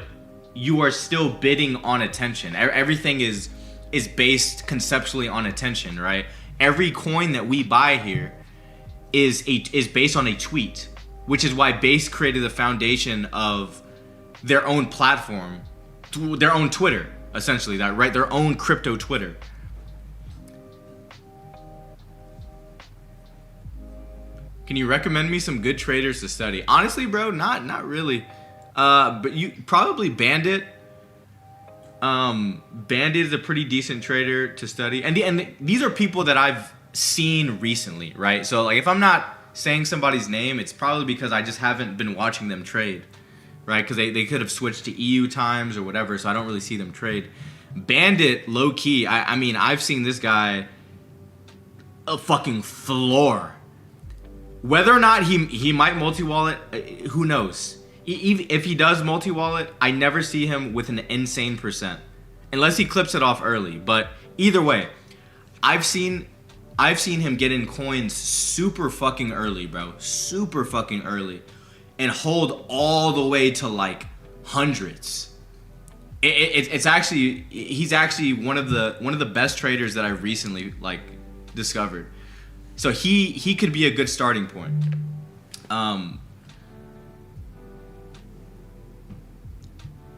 you are still bidding on attention. Everything is based conceptually on attention, right? every coin that we buy here is based on a tweet, which is why Base created the foundation of their own platform, their own Twitter, essentially, that right, their own crypto Twitter. Can you recommend me some good traders to study? Honestly, bro, not really. But you probably Bandit. Bandit is a pretty decent trader to study, and these are people that I've seen recently, right? So like, if I'm not saying somebody's name, it's probably because I just haven't been watching them trade, right? Because they could have switched to EU times or whatever, so I don't really see them trade. Bandit, low key. I mean, I've seen this guy a fucking floor. Whether or not he might multi-wallet, who knows? If he does multi-wallet, I never see him with an insane percent. Unless he clips it off early. But either way, I've seen him get in coins super fucking early, bro. Super fucking early. And hold all the way to like hundreds. It's actually, he's actually one of the best traders that I've recently like discovered. So he could be a good starting point.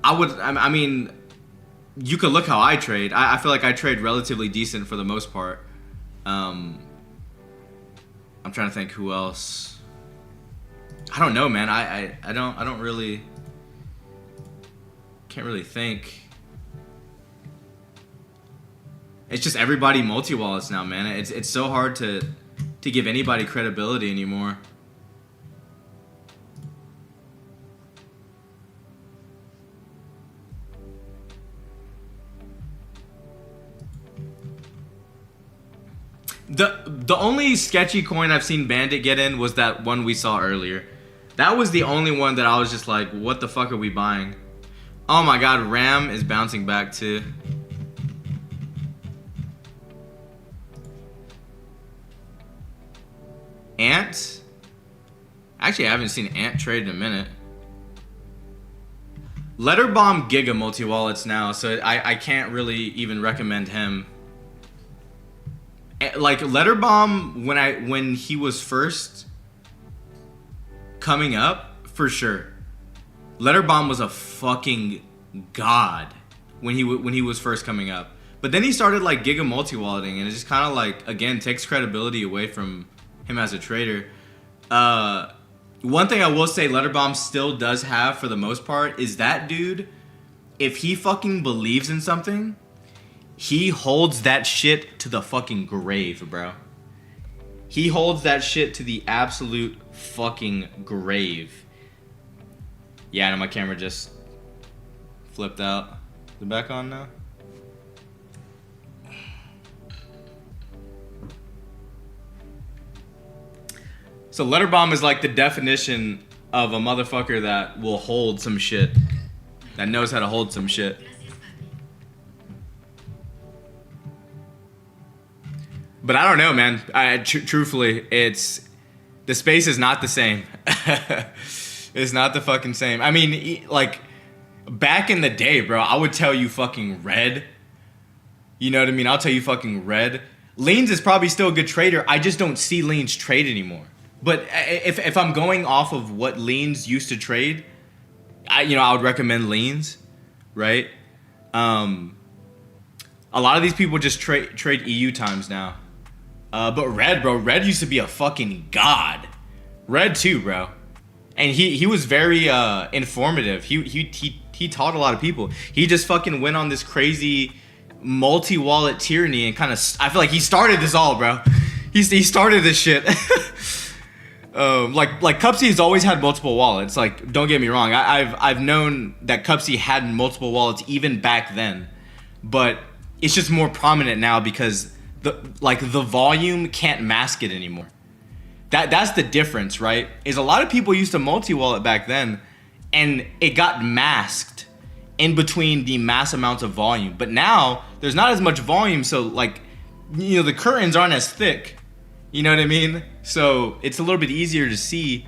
I mean, you could look how I trade. I feel like I trade relatively decent for the most part. I'm trying to think who else. I don't know, man. I don't really, can't really think. It's just everybody multi-wallets now, man. It's so hard to give anybody credibility anymore. The only sketchy coin I've seen Bandit get in was that one we saw earlier. That was the only one that I was just like, what the fuck are we buying? Oh my god, Ram is bouncing back too. Ant? Actually, I haven't seen Ant trade in a minute. Letterbomb Giga multi-wallets now, so I can't really even recommend him. Like Letterbomb, when he was first coming up, for sure. Letterbomb was a fucking god when he was first coming up. But then he started like Giga multi-walleting, and it just kind of like, again, takes credibility away from him as a trader. One thing I will say Letterbomb still does have for the most part is that dude, if he fucking believes in something, he holds that shit to the fucking grave, bro. He holds that shit to the absolute fucking grave. Yeah, and my camera just flipped out. Is it back on now? So Letterbomb is like the definition of a motherfucker that will hold some shit. That knows how to hold some shit. But I don't know, man. Truthfully, the space is not the same. It's not the fucking same. I mean, like, back in the day, bro, I would tell you fucking red. You know what I mean? I'll tell you fucking red. Leans is probably still a good trader. I just don't see Leans trade anymore. But if I'm going off of what Leans used to trade, I would recommend Leans, right? A lot of these people just trade EU times now. But Red, bro, Red used to be a fucking god. Red too, bro. And he was very informative. He taught a lot of people. He just fucking went on this crazy multi-wallet tyranny and kind of, I feel like he started this all, bro. He started this shit. Like Cupsy's always had multiple wallets. Like, don't get me wrong. I've known that Cupsy had multiple wallets even back then, but it's just more prominent now because the volume can't mask it anymore. That's the difference, right? Is a lot of people used to multi-wallet back then, and it got masked in between the mass amounts of volume. But now there's not as much volume, so like, the curtains aren't as thick. You know what I mean? So it's a little bit easier to see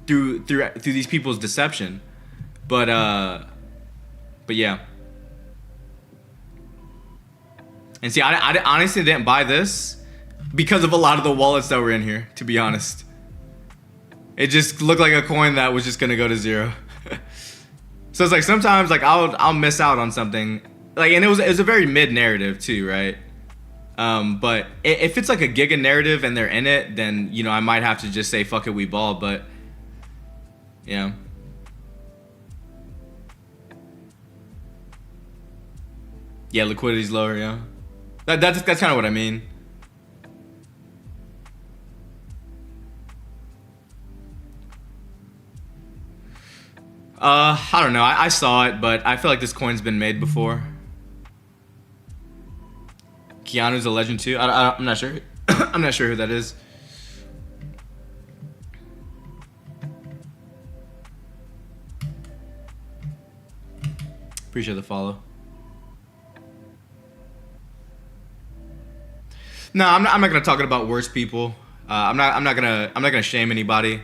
through these people's deception. But yeah. And see, I honestly didn't buy this because of a lot of the wallets that were in here, to be honest. It just looked like a coin that was just gonna go to zero. So it's like sometimes like I'll miss out on something. Like, and it was a very mid narrative too, right? But if it's like a giga narrative and they're in it, then you know I might have to just say fuck it, we ball. But yeah. Yeah, liquidity's lower, yeah. That's kind of what I mean. I don't know. I saw it, but I feel like this coin's been made before. Keanu's a legend too. I'm not sure. I'm not sure who that is. Appreciate the follow. No, I'm not gonna talk about worse people. I'm not gonna shame anybody.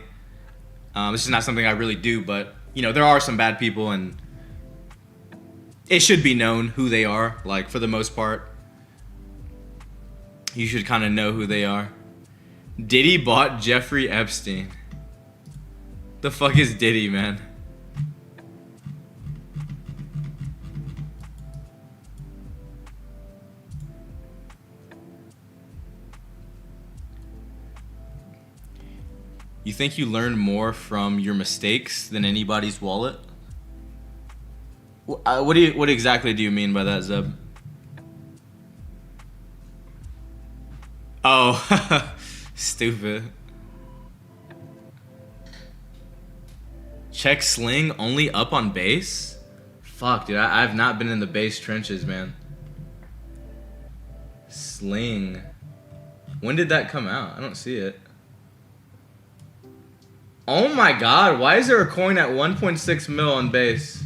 This is not something I really do, but you know there are some bad people, and it should be known who they are. Like for the most part, you should kind of know who they are. Diddy bought Jeffrey Epstein. The fuck is Diddy, man? You think you learn more from your mistakes than anybody's wallet? What exactly do you mean by that, Zeb? Oh, stupid. Check Sling only up on base? Fuck, dude, I've not been in the base trenches, man. Sling. When did that come out? I don't see it. Oh my god, why is there a coin at 1.6 mil on base?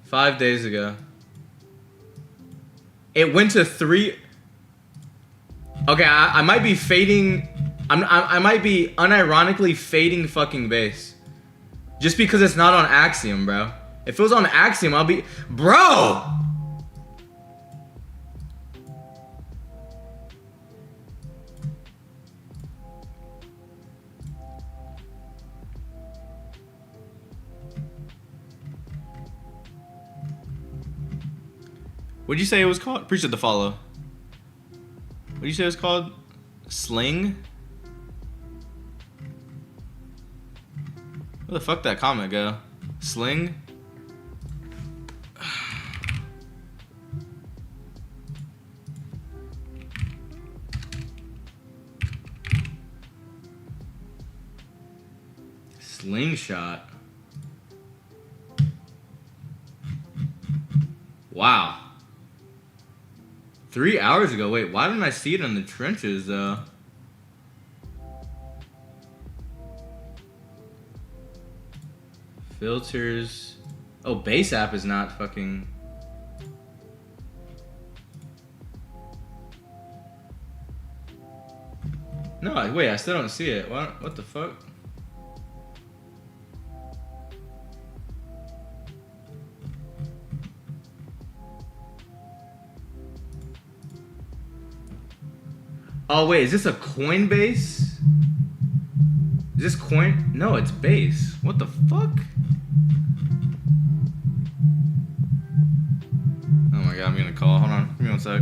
5 days ago. It went to 3. Okay, I might be fading. I might be unironically fading fucking base. Just because it's not on Axiom, bro. If it was on Axiom, I'll be. Bro! What'd you say it was called? Appreciate the follow. What'd you say it was called? Sling? Where the fuck that comment go? Sling? Slingshot. Wow. 3 hours ago. Wait, why didn't I see it in the trenches, though? Filters. Oh, base app is not fucking... No, wait, I still don't see it. What the fuck? Oh wait, is this a Coinbase? Is this coin? No, it's base. What the fuck? Oh my god, I'm gonna call. Hold on, give me 1 sec.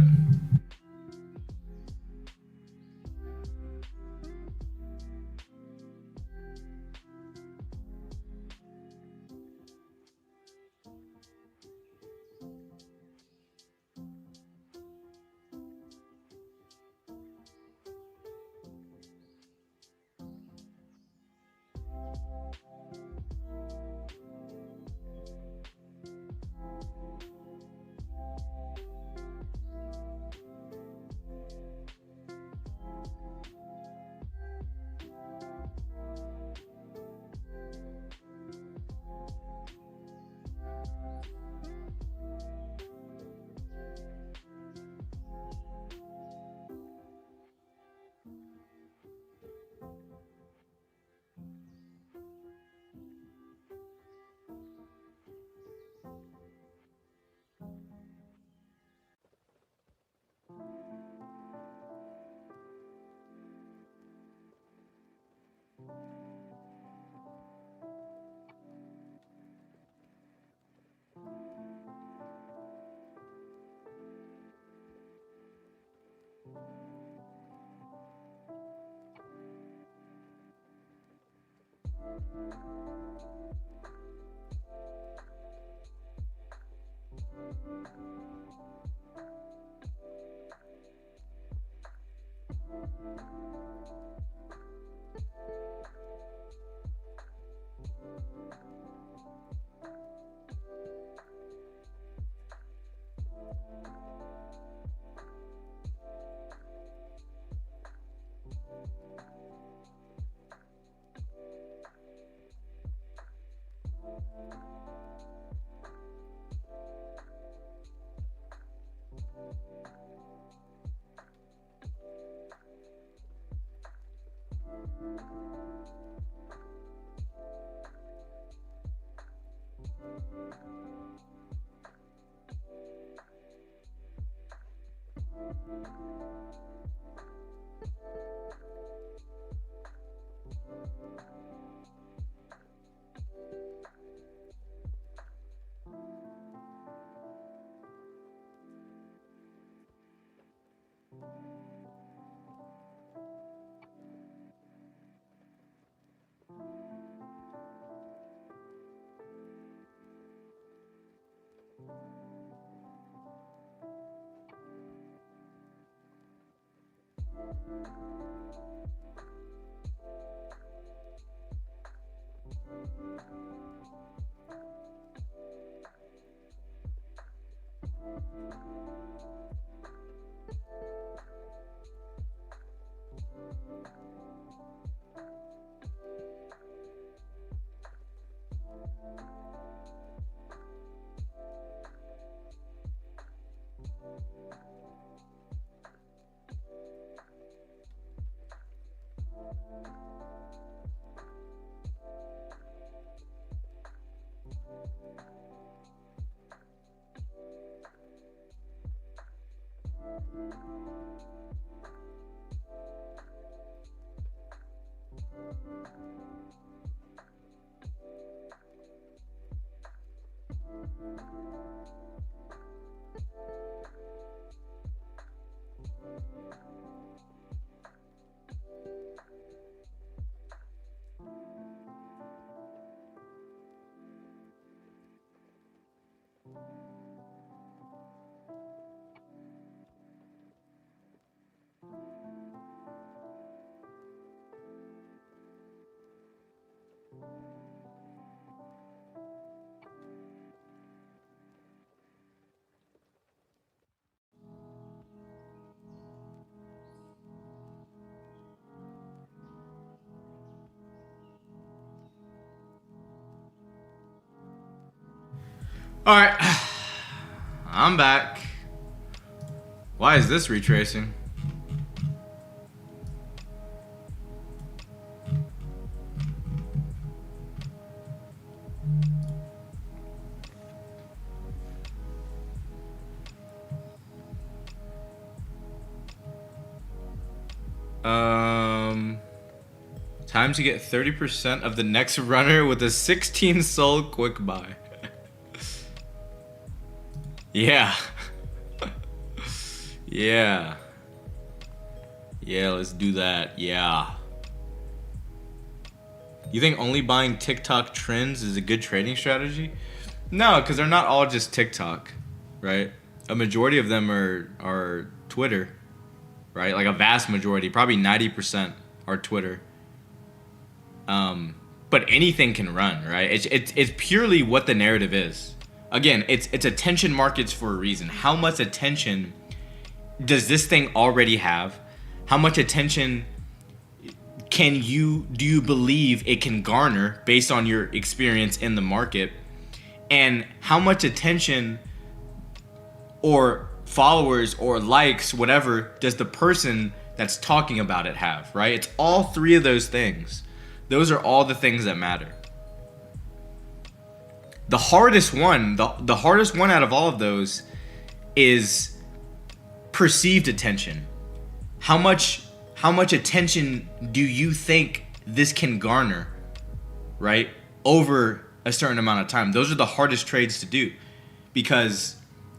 All right, I'm back. Why is this retracing? Time to get 30% of the next runner with a 16 soul quick buy. Yeah. Yeah. Yeah, let's do that. Yeah. You think only buying TikTok trends is a good trading strategy? No, because they're not all just TikTok, right? A majority of them are Twitter, right? Like a vast majority, probably 90% are Twitter. But anything can run, right? It's purely what the narrative is. Again, it's attention markets for a reason. How much attention does this thing already have? How much attention do you believe it can garner based on your experience in the market? And how much attention or followers or likes, whatever, does the person that's talking about it have, right? It's all three of those things. Those are all the things that matter. The hardest one, the hardest one out of all of those is perceived attention. How much attention do you think this can garner, right? Over a certain amount of time. Those are the hardest trades to do because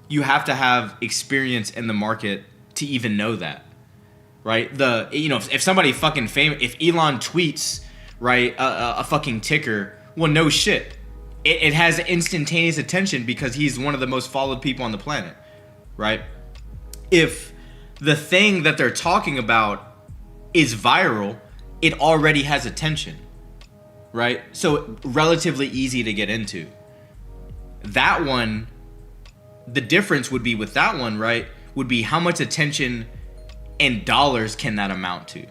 you have to have experience in the market to even know that, right? If somebody fucking famous, if Elon tweets, right? A fucking ticker. Well, no shit. It has instantaneous attention because he's one of the most followed people on the planet, right? If the thing that they're talking about is viral, it already has attention, right? So relatively easy to get into. That one, the difference would be with that one, right, would be how much attention in dollars can that amount to,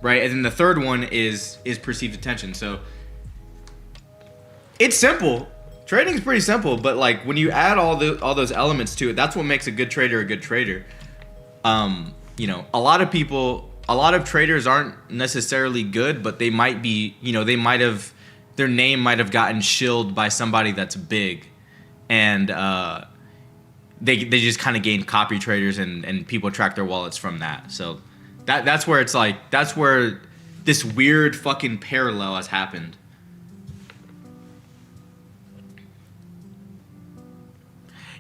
right? And then the third one is perceived attention. So it's simple. Trading is pretty simple, but like when you add all those elements to it, that's what makes a good trader a good trader. You know, a lot of traders aren't necessarily good, but they might be, you know, their name might have gotten shilled by somebody that's big, and they just kind of gained copy traders, and people track their wallets from that. So that's where it's like, that's where this weird fucking parallel has happened.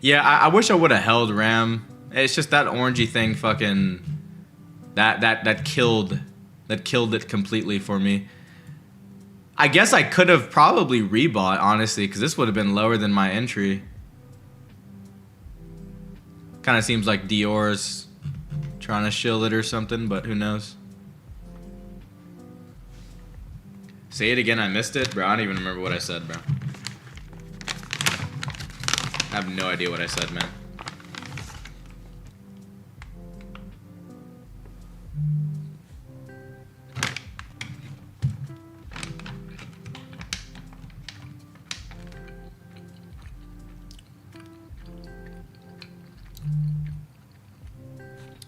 Yeah, I wish I would have held RAM. It's just that orangey thing fucking that killed it completely for me. I guess I could have probably rebought, honestly, because this would have been lower than my entry. Kind of seems like Dior's trying to shill it or something, but who knows? Say it again, I missed it? Bro, I don't even remember what I said, bro. I have no idea what I said, man.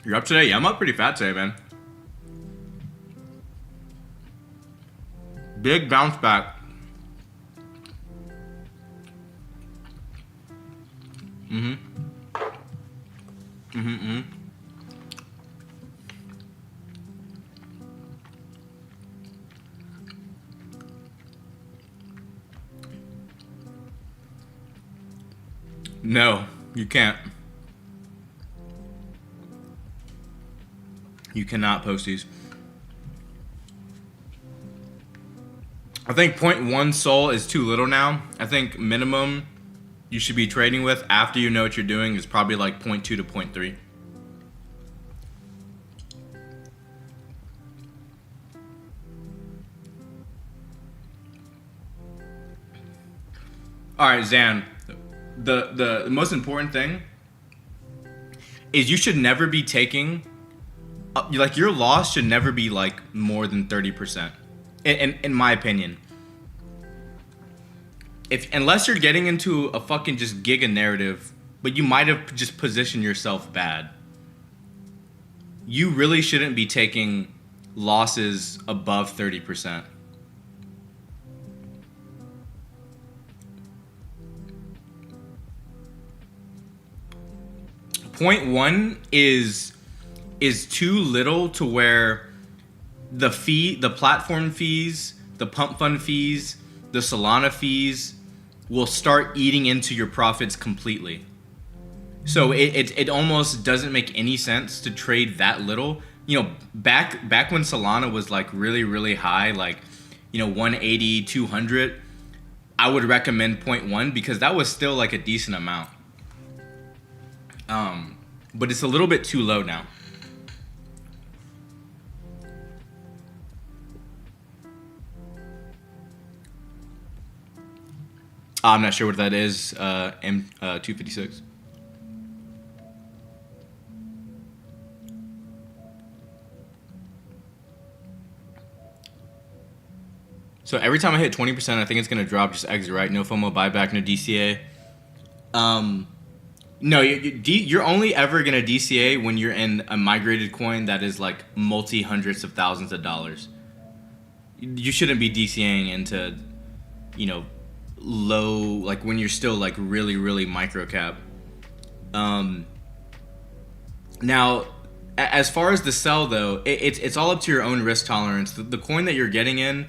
You're up today? Yeah, I'm up pretty fat today, man. Big bounce back. No, you can't. You cannot post these. I think 0.1 sol is too little now. I think minimum you should be trading with after you know what you're doing is probably like 0.2 to 0.3. All right, Zan. The most important thing is you should never be taking, like, your loss should never be like more than 30%. In my opinion. Unless you're getting into a fucking just giga narrative, but you might have just positioned yourself bad, you really shouldn't be taking losses above 30%. Point one is too little to where the platform fees, the pump fund fees, the Solana fees will start eating into your profits completely. So it almost doesn't make any sense to trade that little. You know, back when Solana was like really, really high, like, you know, 180, 200, I would recommend 0.1 because that was still like a decent amount. But it's a little bit too low now. I'm not sure what that is. M256. So every time I hit 20%, I think it's gonna drop. Just exit, right? No FOMO buyback, no DCA. No, you're only ever gonna DCA when you're in a migrated coin that is like multi-hundreds of thousands of dollars. You shouldn't be DCAing into, you know, low, like when you're still like really, really micro cap. Now, as far as the sell though, it's all up to your own risk tolerance. The coin that you're getting in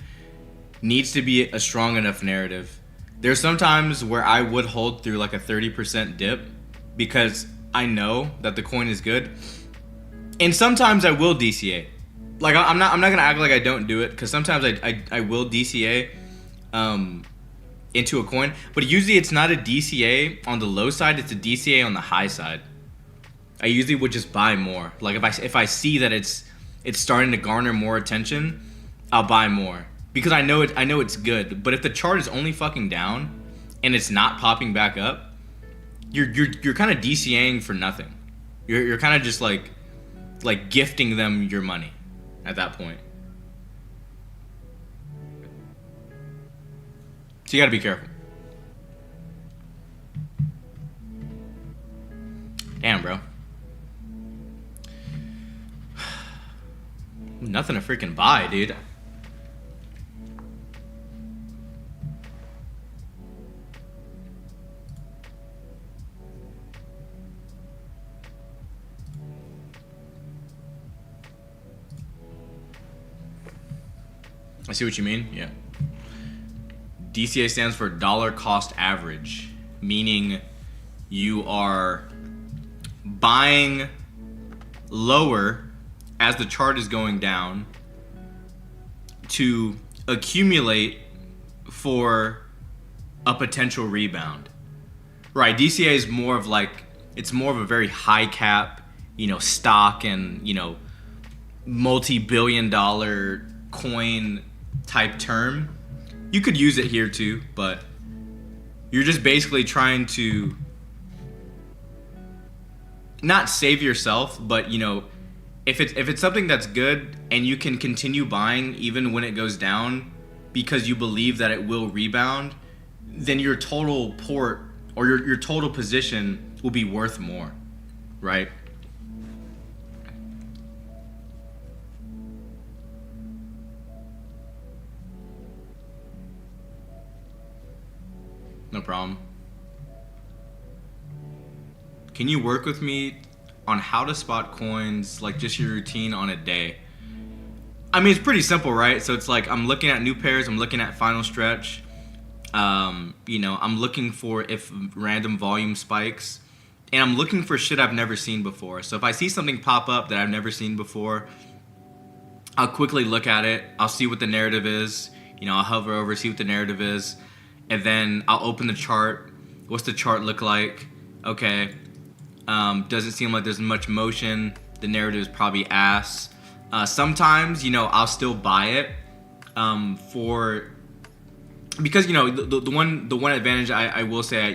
needs to be a strong enough narrative. There's sometimes where I would hold through like a 30% dip because I know that the coin is good, and sometimes I will DCA. like I'm not gonna act like I don't do it, because sometimes I will DCA into a coin, but usually it's not a DCA on the low side, it's a DCA on the high side. I usually would just buy more. Like if I see that it's starting to garner more attention, I'll buy more, because I know it's good. But if the chart is only fucking down and it's not popping back up, you're kind of DCAing for nothing. You're kind of just like gifting them your money at that point. So you gotta be careful. Damn, bro. Nothing to freaking buy, dude. I see what you mean. Yeah. DCA stands for dollar cost average, meaning you are buying lower as the chart is going down to accumulate for a potential rebound. Right, DCA is more of like, it's more of a very high cap, stock and, multi-billion-dollar coin type term. You could use it here too, but you're just basically trying to not save yourself, but if it's something that's good and you can continue buying even when it goes down because you believe that it will rebound, then your total port or your total position will be worth more, right? No problem. Can you work with me on how to spot coins, like just your routine on a day? I mean, it's pretty simple, right? So it's like I'm looking at new pairs, I'm looking at final stretch. I'm looking for if random volume spikes, and I'm looking for shit I've never seen before. So if I see something pop up that I've never seen before, I'll quickly look at it. I'll see what the narrative is. I'll hover over, see what the narrative is. And then I'll open the chart. What's the chart look like? Okay. Doesn't seem like there's much motion. The narrative is probably ass. Sometimes, I'll still buy it because the one advantage I will say,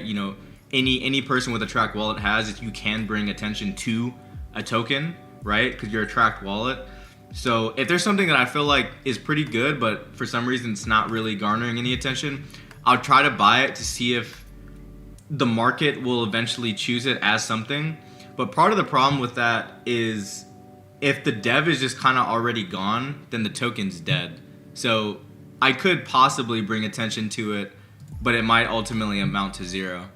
any person with a tracked wallet has is you can bring attention to a token, right? Because you're a tracked wallet. So if there's something that I feel like is pretty good, but for some reason it's not really garnering any attention, I'll try to buy it to see if the market will eventually choose it as something. But part of the problem with that is if the dev is just kind of already gone, then the token's dead. So I could possibly bring attention to it, but it might ultimately amount to zero.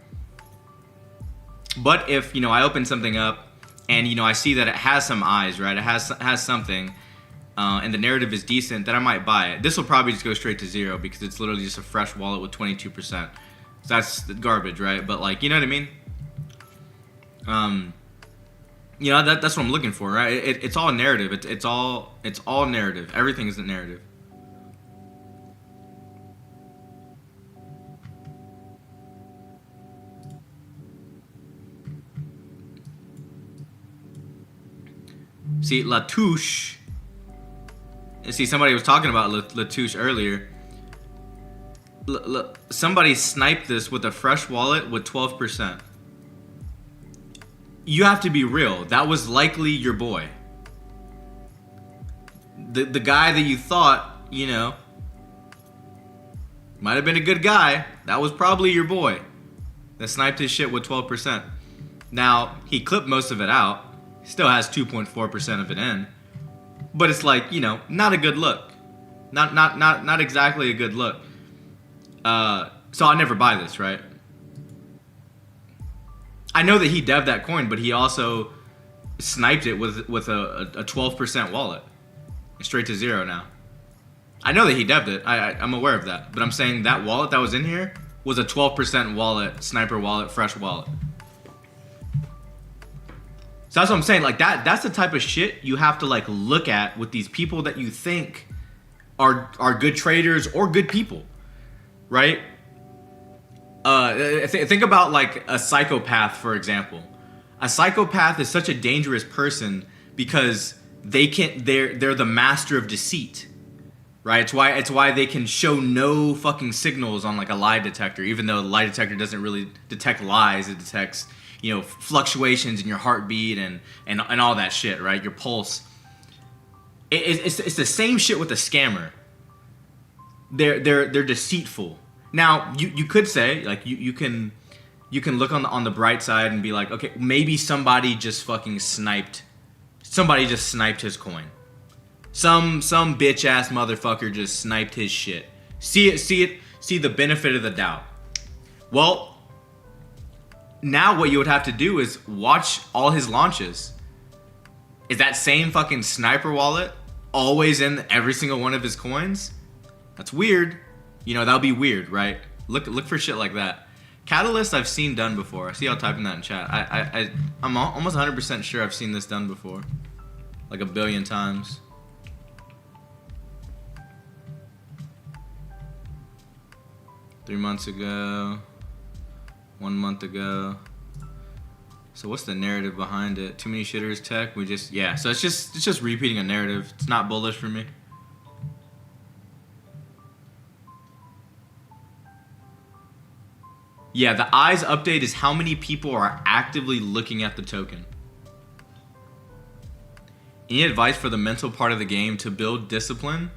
But if, I open something up and, I see that it has some eyes, right? It has something, and the narrative is decent, then I might buy it. This will probably just go straight to zero because it's literally just a fresh wallet with 22%. So that's garbage, right? But like, you know what I mean? That's what I'm looking for, right? It's all narrative. It's all narrative. Everything is a narrative. See, Latouche. See, somebody was talking about Latouche earlier. Somebody sniped this with a fresh wallet with 12%. You have to be real. That was likely your boy. The guy that you thought, might have been a good guy. That was probably your boy that sniped his shit with 12%. Now, he clipped most of it out. Still has 2.4% of it in. But it's like, not a good look. Not exactly a good look. So I'll never buy this, right? I know that he dev'd that coin, but he also sniped it with a 12% wallet. Straight to zero now. I know that he dev'd it. I'm aware of that. But I'm saying that wallet that was in here was a 12% wallet, sniper wallet, fresh wallet. So that's what I'm saying. Like that's the type of shit you have to like look at with these people that you think are good traders or good people, right? Think about like a psychopath, for example. A psychopath is such a dangerous person because they're the master of deceit, right? It's why they can show no fucking signals on like a lie detector, even though the lie detector doesn't really detect lies. It detects, you know, fluctuations in your heartbeat and all that shit, right? Your pulse. It's the same shit with a scammer. They're deceitful. Now you could say like you can look on the bright side and be like, okay, maybe somebody just sniped his coin. Some bitch ass motherfucker just sniped his shit. See the benefit of the doubt. Well, now what you would have to do is watch all his launches. Is that same fucking sniper wallet always in every single one of his coins? That's weird. You know, that'll be weird, right? Look for shit like that. Catalyst I've seen done before. I see y'all typing that in chat. I'm almost 100% sure I've seen this done before. Like a billion times. Three months ago. 1 month ago. So what's the narrative behind it? Too many shitters tech. So it's just repeating a narrative. It's not bullish for me. Yeah, the eyes update is how many people are actively looking at the token. Any advice for the mental part of the game to build discipline?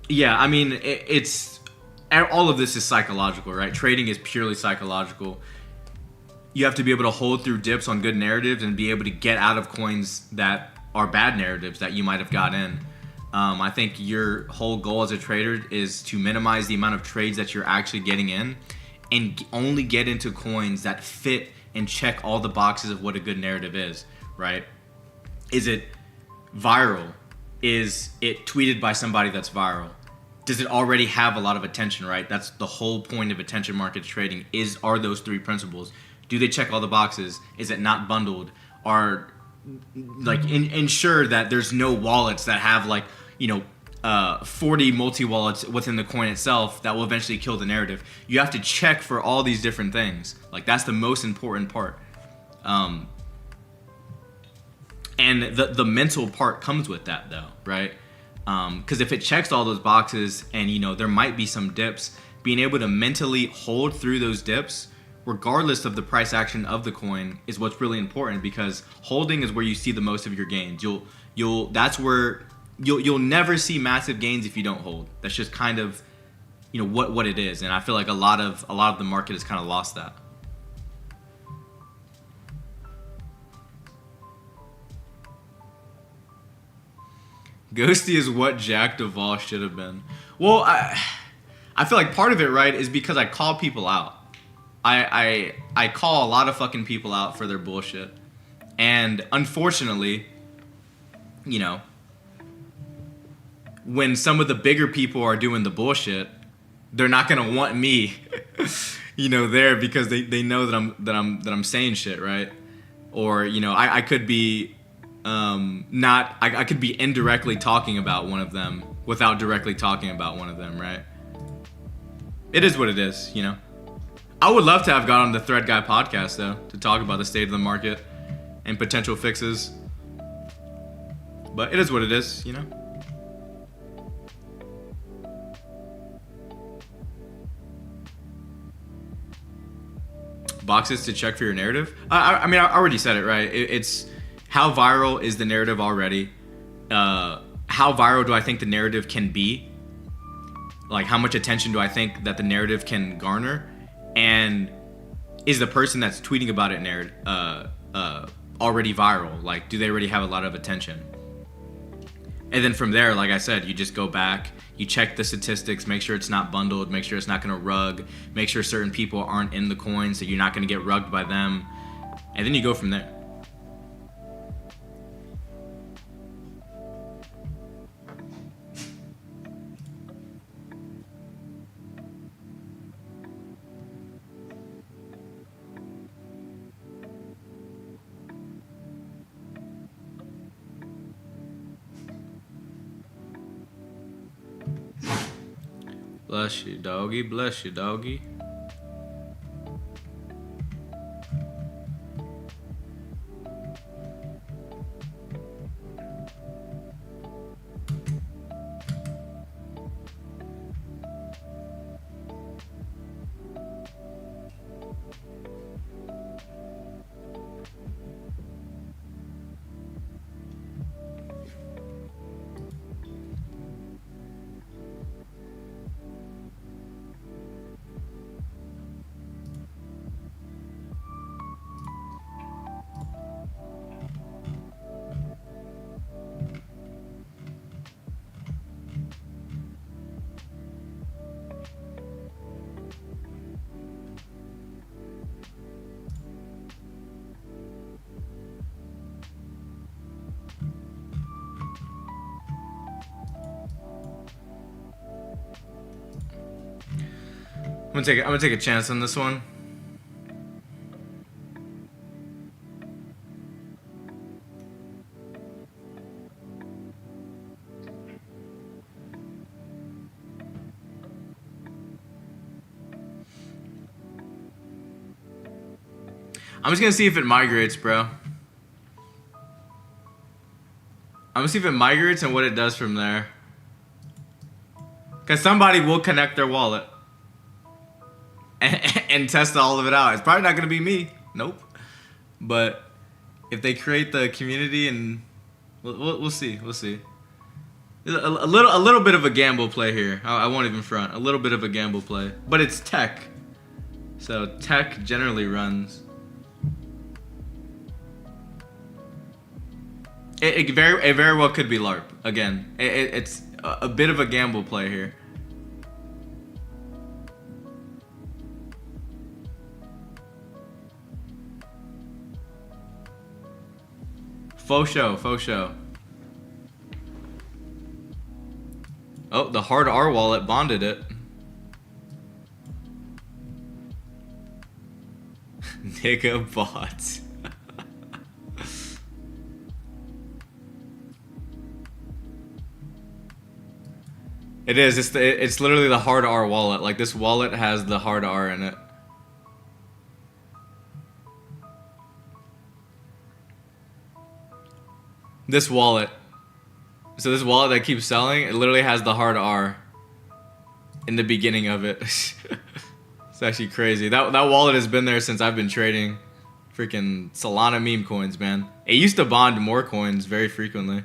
Yeah, I mean, it's all of this is psychological, right? Trading is purely psychological. You have to be able to hold through dips on good narratives and be able to get out of coins that are bad narratives that you might have got in. I think your whole goal as a trader is to minimize the amount of trades that you're actually getting in and only get into coins that fit and check all the boxes of what a good narrative is, right? Is it viral? Is it tweeted by somebody that's viral? Does it already have a lot of attention, right? That's the whole point of attention market trading are those three principles. Do they check all the boxes? Is it not bundled? Ensure that there's no wallets that have 40 multi-wallets within the coin itself that will eventually kill the narrative. You have to check for all these different things. Like, that's the most important part. And the mental part comes with that, though, right? Because if it checks all those boxes and, there might be some dips, being able to mentally hold through those dips, regardless of the price action of the coin, is what's really important, because holding is where you see the most of your gains. You'll never see massive gains if you don't hold. That's just kind of, what it is. And I feel like a lot of the market has kind of lost that. Ghosty is what Jack Duvall should have been. Well, I feel like part of it, right, is because I call people out. I call a lot of fucking people out for their bullshit. And unfortunately, when some of the bigger people are doing the bullshit, they're not gonna want me, there, because they know that I'm saying shit, right? Or I could be I could be indirectly talking about one of them without directly talking about one of them, right? It is what it is, I would love to have got on the Thread Guy podcast, though, to talk about the state of the market and potential fixes. But it is what it is, Boxes to check for your narrative. I mean, I already said it, right? It's how viral is the narrative already? How viral do I think the narrative can be? Like, how much attention do I think that the narrative can garner? And is the person that's tweeting about it already viral? Like, do they already have a lot of attention? And then from there, like I said, you just go back, you check the statistics, make sure it's not bundled, make sure it's not going to rug, make sure certain people aren't in the coin so you're not going to get rugged by them. And then you go from there. Bless you, doggy. Bless you, doggy. I'm gonna take a chance on this one. I'm just gonna see if it migrates, bro. I'm gonna see if it migrates and what it does from there. Cause somebody will connect their wallet and test all of it out. It's probably not gonna be me. Nope. But if they create the community and we'll see. We'll see. A little bit of a gamble play here. I won't even front. A little bit of a gamble play, but it's tech. So tech generally runs. It very well could be LARP. Again, it's a bit of a gamble play here. Faux show, faux show. Oh, the hard R wallet bonded it. Nigga bot. It is. It's literally the hard R wallet. Like, this wallet has the hard R in it. This wallet. So this wallet that keeps selling, it literally has the hard R in the beginning of it. It's actually crazy. That wallet has been there since I've been trading freaking Solana meme coins, man. It used to bond more coins very frequently.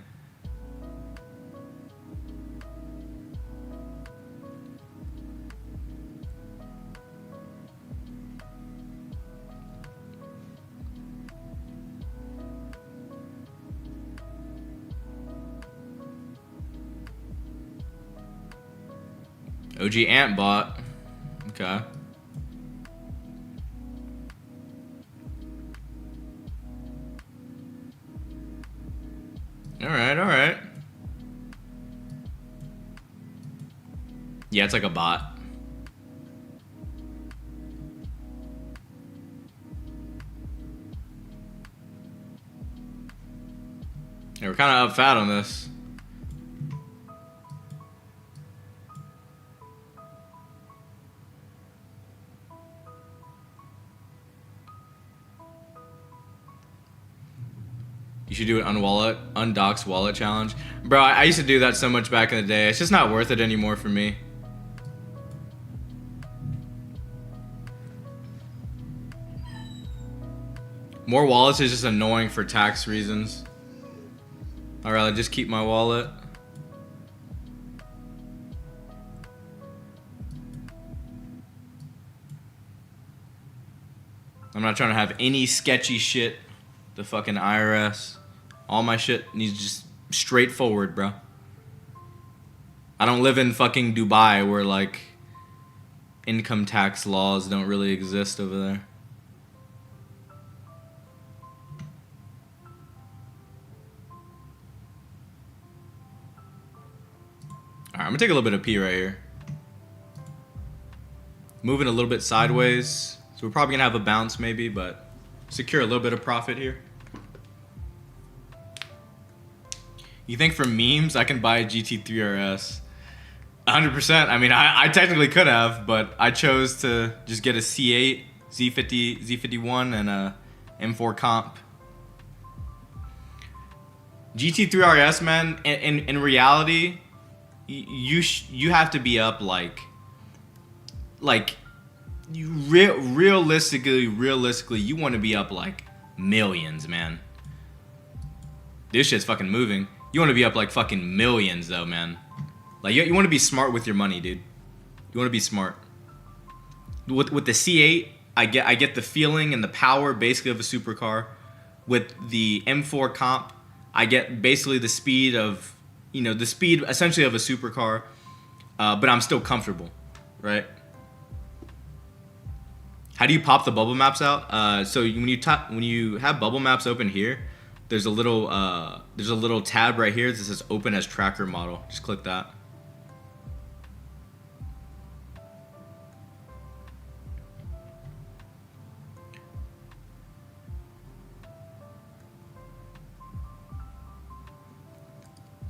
OG Ant bot. Okay. Alright. Yeah, it's like a bot. Yeah, we're kind of up fat on this. You should do an undocs wallet challenge. Bro, I used to do that so much back in the day. It's just not worth it anymore for me. More wallets is just annoying for tax reasons. I'd rather just keep my wallet. I'm not trying to have any sketchy shit. The fucking IRS. All my shit needs just straightforward, bro. I don't live in fucking Dubai where, like, income tax laws don't really exist over there. Alright, I'm gonna take a little bit of P right here. Moving a little bit sideways. So we're probably gonna have a bounce maybe, but secure a little bit of profit here. You think for memes I can buy a GT3 RS? 100%. I mean, I technically could have, but I chose to just get a C8, Z50, Z51, and a M4 comp. GT3 RS, man. In reality, you have to be up like realistically, you want to be up like millions, man. This shit's fucking moving. You want to be up like fucking millions, though, man. Like, you want to be smart with your money, dude. You want to be smart. With the C8, I get the feeling and the power basically of a supercar. With the M4 comp, I get basically the speed of, the speed essentially of a supercar, but I'm still comfortable, right? How do you pop the bubble maps out? So when you have bubble maps open here, there's a little tab right here that says open as tracker model. Just click that.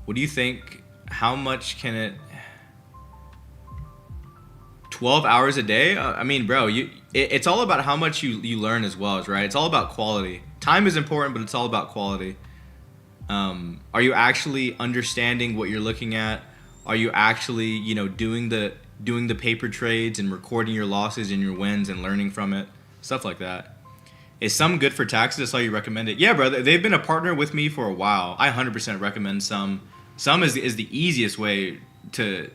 What do you think? How much can it? 12 hours a day? I mean, bro, it's all about how much you learn as well, right? It's all about quality. Time is important, but it's all about quality. Are you actually understanding what you're looking at? Are you actually, doing the paper trades and recording your losses and your wins and learning from it? Stuff like that. Is Some good for taxes? I saw you recommend it. Yeah, brother, they've been a partner with me for a while. I 100% recommend Some. Some is the easiest way to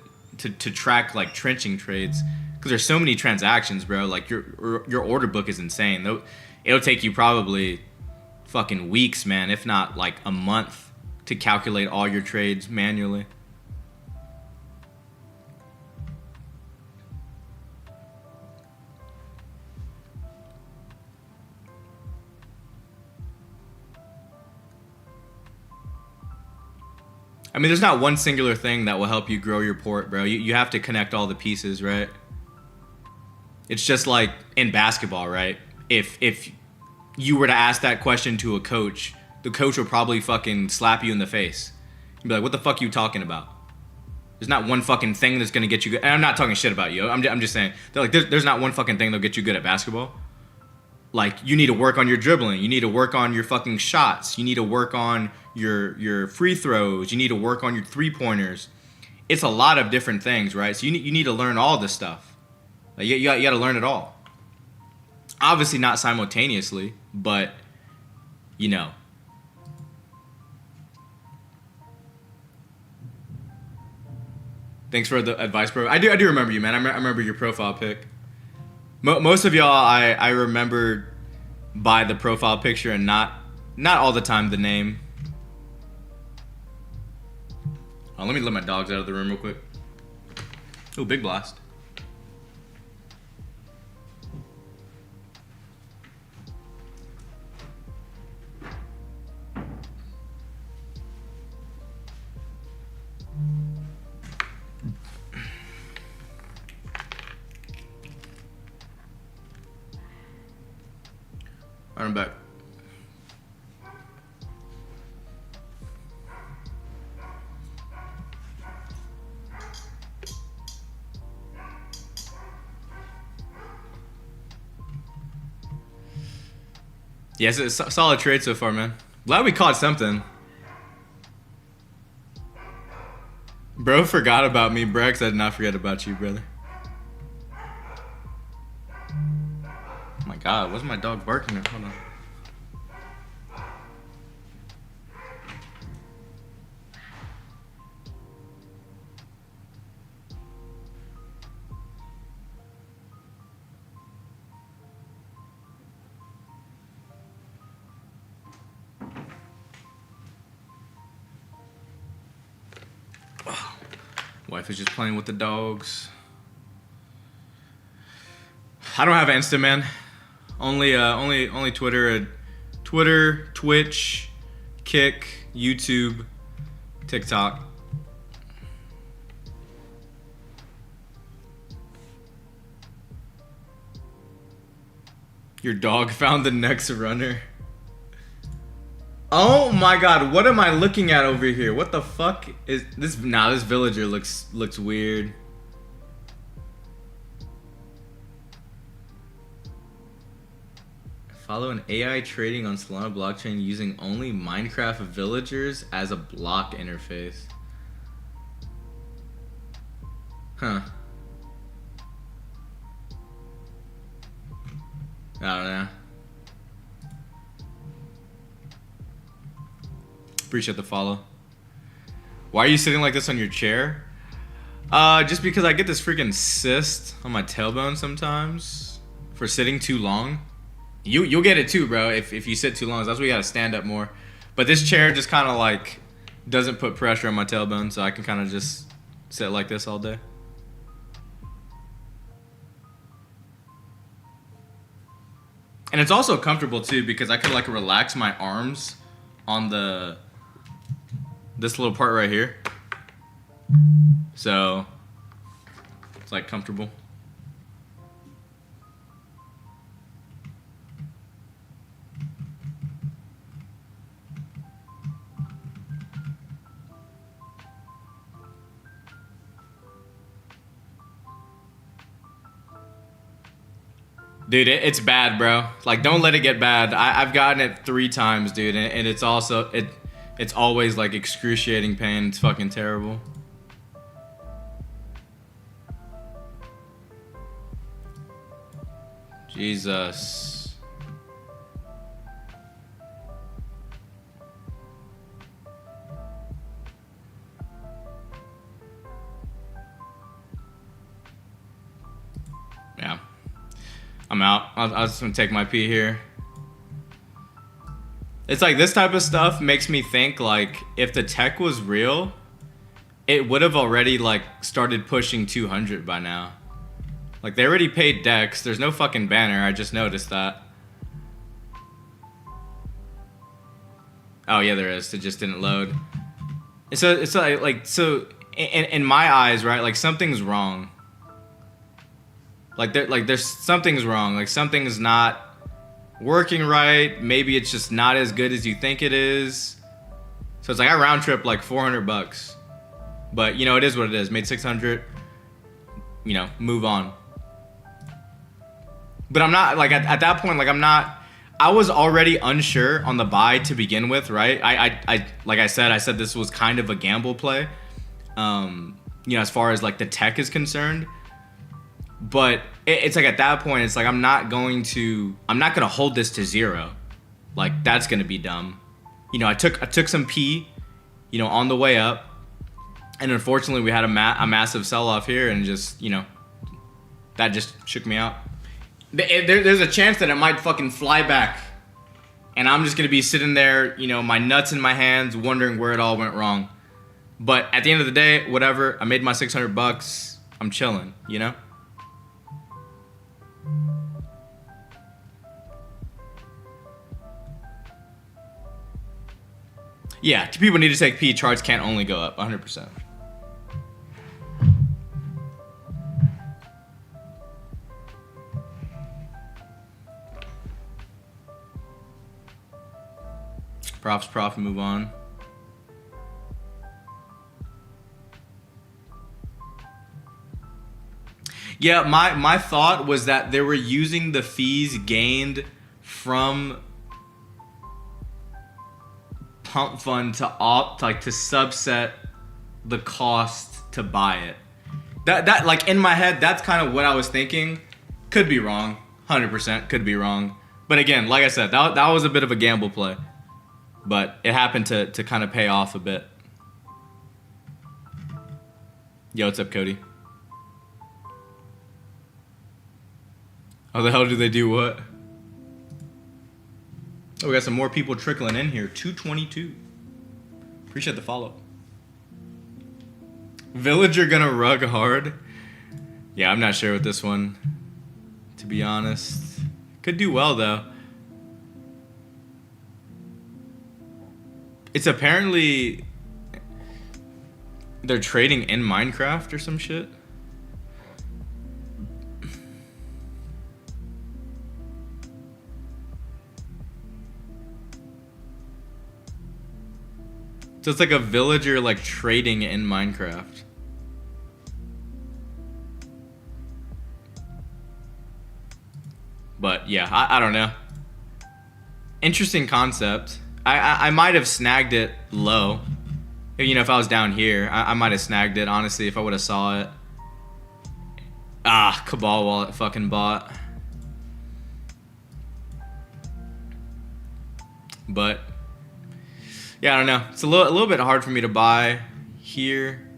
track like trenching trades, because there's so many transactions, bro. Like your order book is insane. It'll take you probably fucking weeks, man, if not like a month, to calculate all your trades manually. I mean, there's not one singular thing that will help you grow your port, bro. You have to connect all the pieces, right? It's just like in basketball, right? If you were to ask that question to a coach, the coach will probably fucking slap you in the face. You'd be like, what the fuck are you talking about? There's not one fucking thing that's gonna get you good. And I'm not talking shit about you. I'm just saying. They're like, there's not one fucking thing that'll get you good at basketball. Like, you need to work on your dribbling. You need to work on your fucking shots. You need to work on your free throws. You need to work on your three-pointers. It's a lot of different things, right? So you need to learn all this stuff. Like, you got to learn it all. Obviously not simultaneously, but, Thanks for the advice, bro. I do remember you, man. I remember your profile pic. Most of y'all, I remember by the profile picture and not all the time the name. Oh, let me let my dogs out of the room real quick. Oh, big blast. All right, I'm back. Yes, it's a solid trade so far, man. Glad we caught something. Bro forgot about me, Brex. I did not forget about you, brother. Oh my god, what's my dog barking at? Hold on. Wife is just playing with the dogs. I don't have Insta, man. Only Twitter, Twitch, Kick, YouTube, TikTok. Your dog found the next runner. Oh my god, what am I looking at over here? What the fuck is this? Nah, this villager looks weird. Follow an AI trading on Solana blockchain using only Minecraft villagers as a block interface. Huh. I don't know. Appreciate the follow. Why are you sitting like this on your chair? Just because I get this freaking cyst on my tailbone sometimes for sitting too long. You'll get it too, bro, if you sit too long. That's why you gotta stand up more. But this chair just kind of like doesn't put pressure on my tailbone, so I can kind of just sit like this all day. And it's also comfortable too because I can like relax my arms on this little part right here. So it's like comfortable. Dude, it's bad, bro. Like, don't let it get bad. I've gotten it 3 times, dude, and it's also it's always like excruciating pain. It's fucking terrible. Jesus. Yeah. I'm out. I was just gonna take my pee here. It's like this type of stuff makes me think like if the tech was real, it would have already like started pushing 200 by now. Like they already paid Dex. There's no fucking banner. I just noticed that. Oh yeah, there is. It just didn't load. So it's like so in my eyes, right? Like something's wrong. Like there's something's wrong. Like something's not working right. Maybe it's just not as good as you think it is. So it's like I round trip like $400, but you know it is what it is. Made 600. You know, move on. But I'm not like at that point. Like I'm not. I was already unsure on the buy to begin with, right? I like I said this was kind of a gamble play. You know, as far as like the tech is concerned. But it's like at that point, it's like I'm not gonna hold this to 0. Like that's gonna be dumb. You know, I took some P, you know, on the way up, and unfortunately we had a massive sell off here, and just you know, that just shook me out. There's a chance that it might fucking fly back, and I'm just gonna be sitting there, you know, my nuts in my hands, wondering where it all went wrong. But at the end of the day, whatever. I made my $600. I'm chilling, you know. Yeah, people need to take P. Charts can't only go up 100%. Prof, move on. Yeah, my thought was that they were using the fees gained from pump fund to subset the cost to buy it. That like in my head, that's kind of what I was thinking. Could be wrong. 100% could be wrong. But again, like I said, that was a bit of a gamble play. But it happened to kind of pay off a bit. Yo, what's up, Cody? How the hell do they do what? Oh, we got some more people trickling in here. 222. Appreciate the follow. Villager gonna rug hard. Yeah, I'm not sure with this one, to be honest. Could do well, though. It's apparently they're trading in Minecraft or some shit. So it's like a villager like trading in Minecraft. But yeah, I don't know. Interesting concept. I might have snagged it low. You know, if I was down here, I might have snagged it, honestly, if I would have saw it. Ah, Cabal wallet fucking bot. But yeah, I don't know. It's a little bit hard for me to buy here.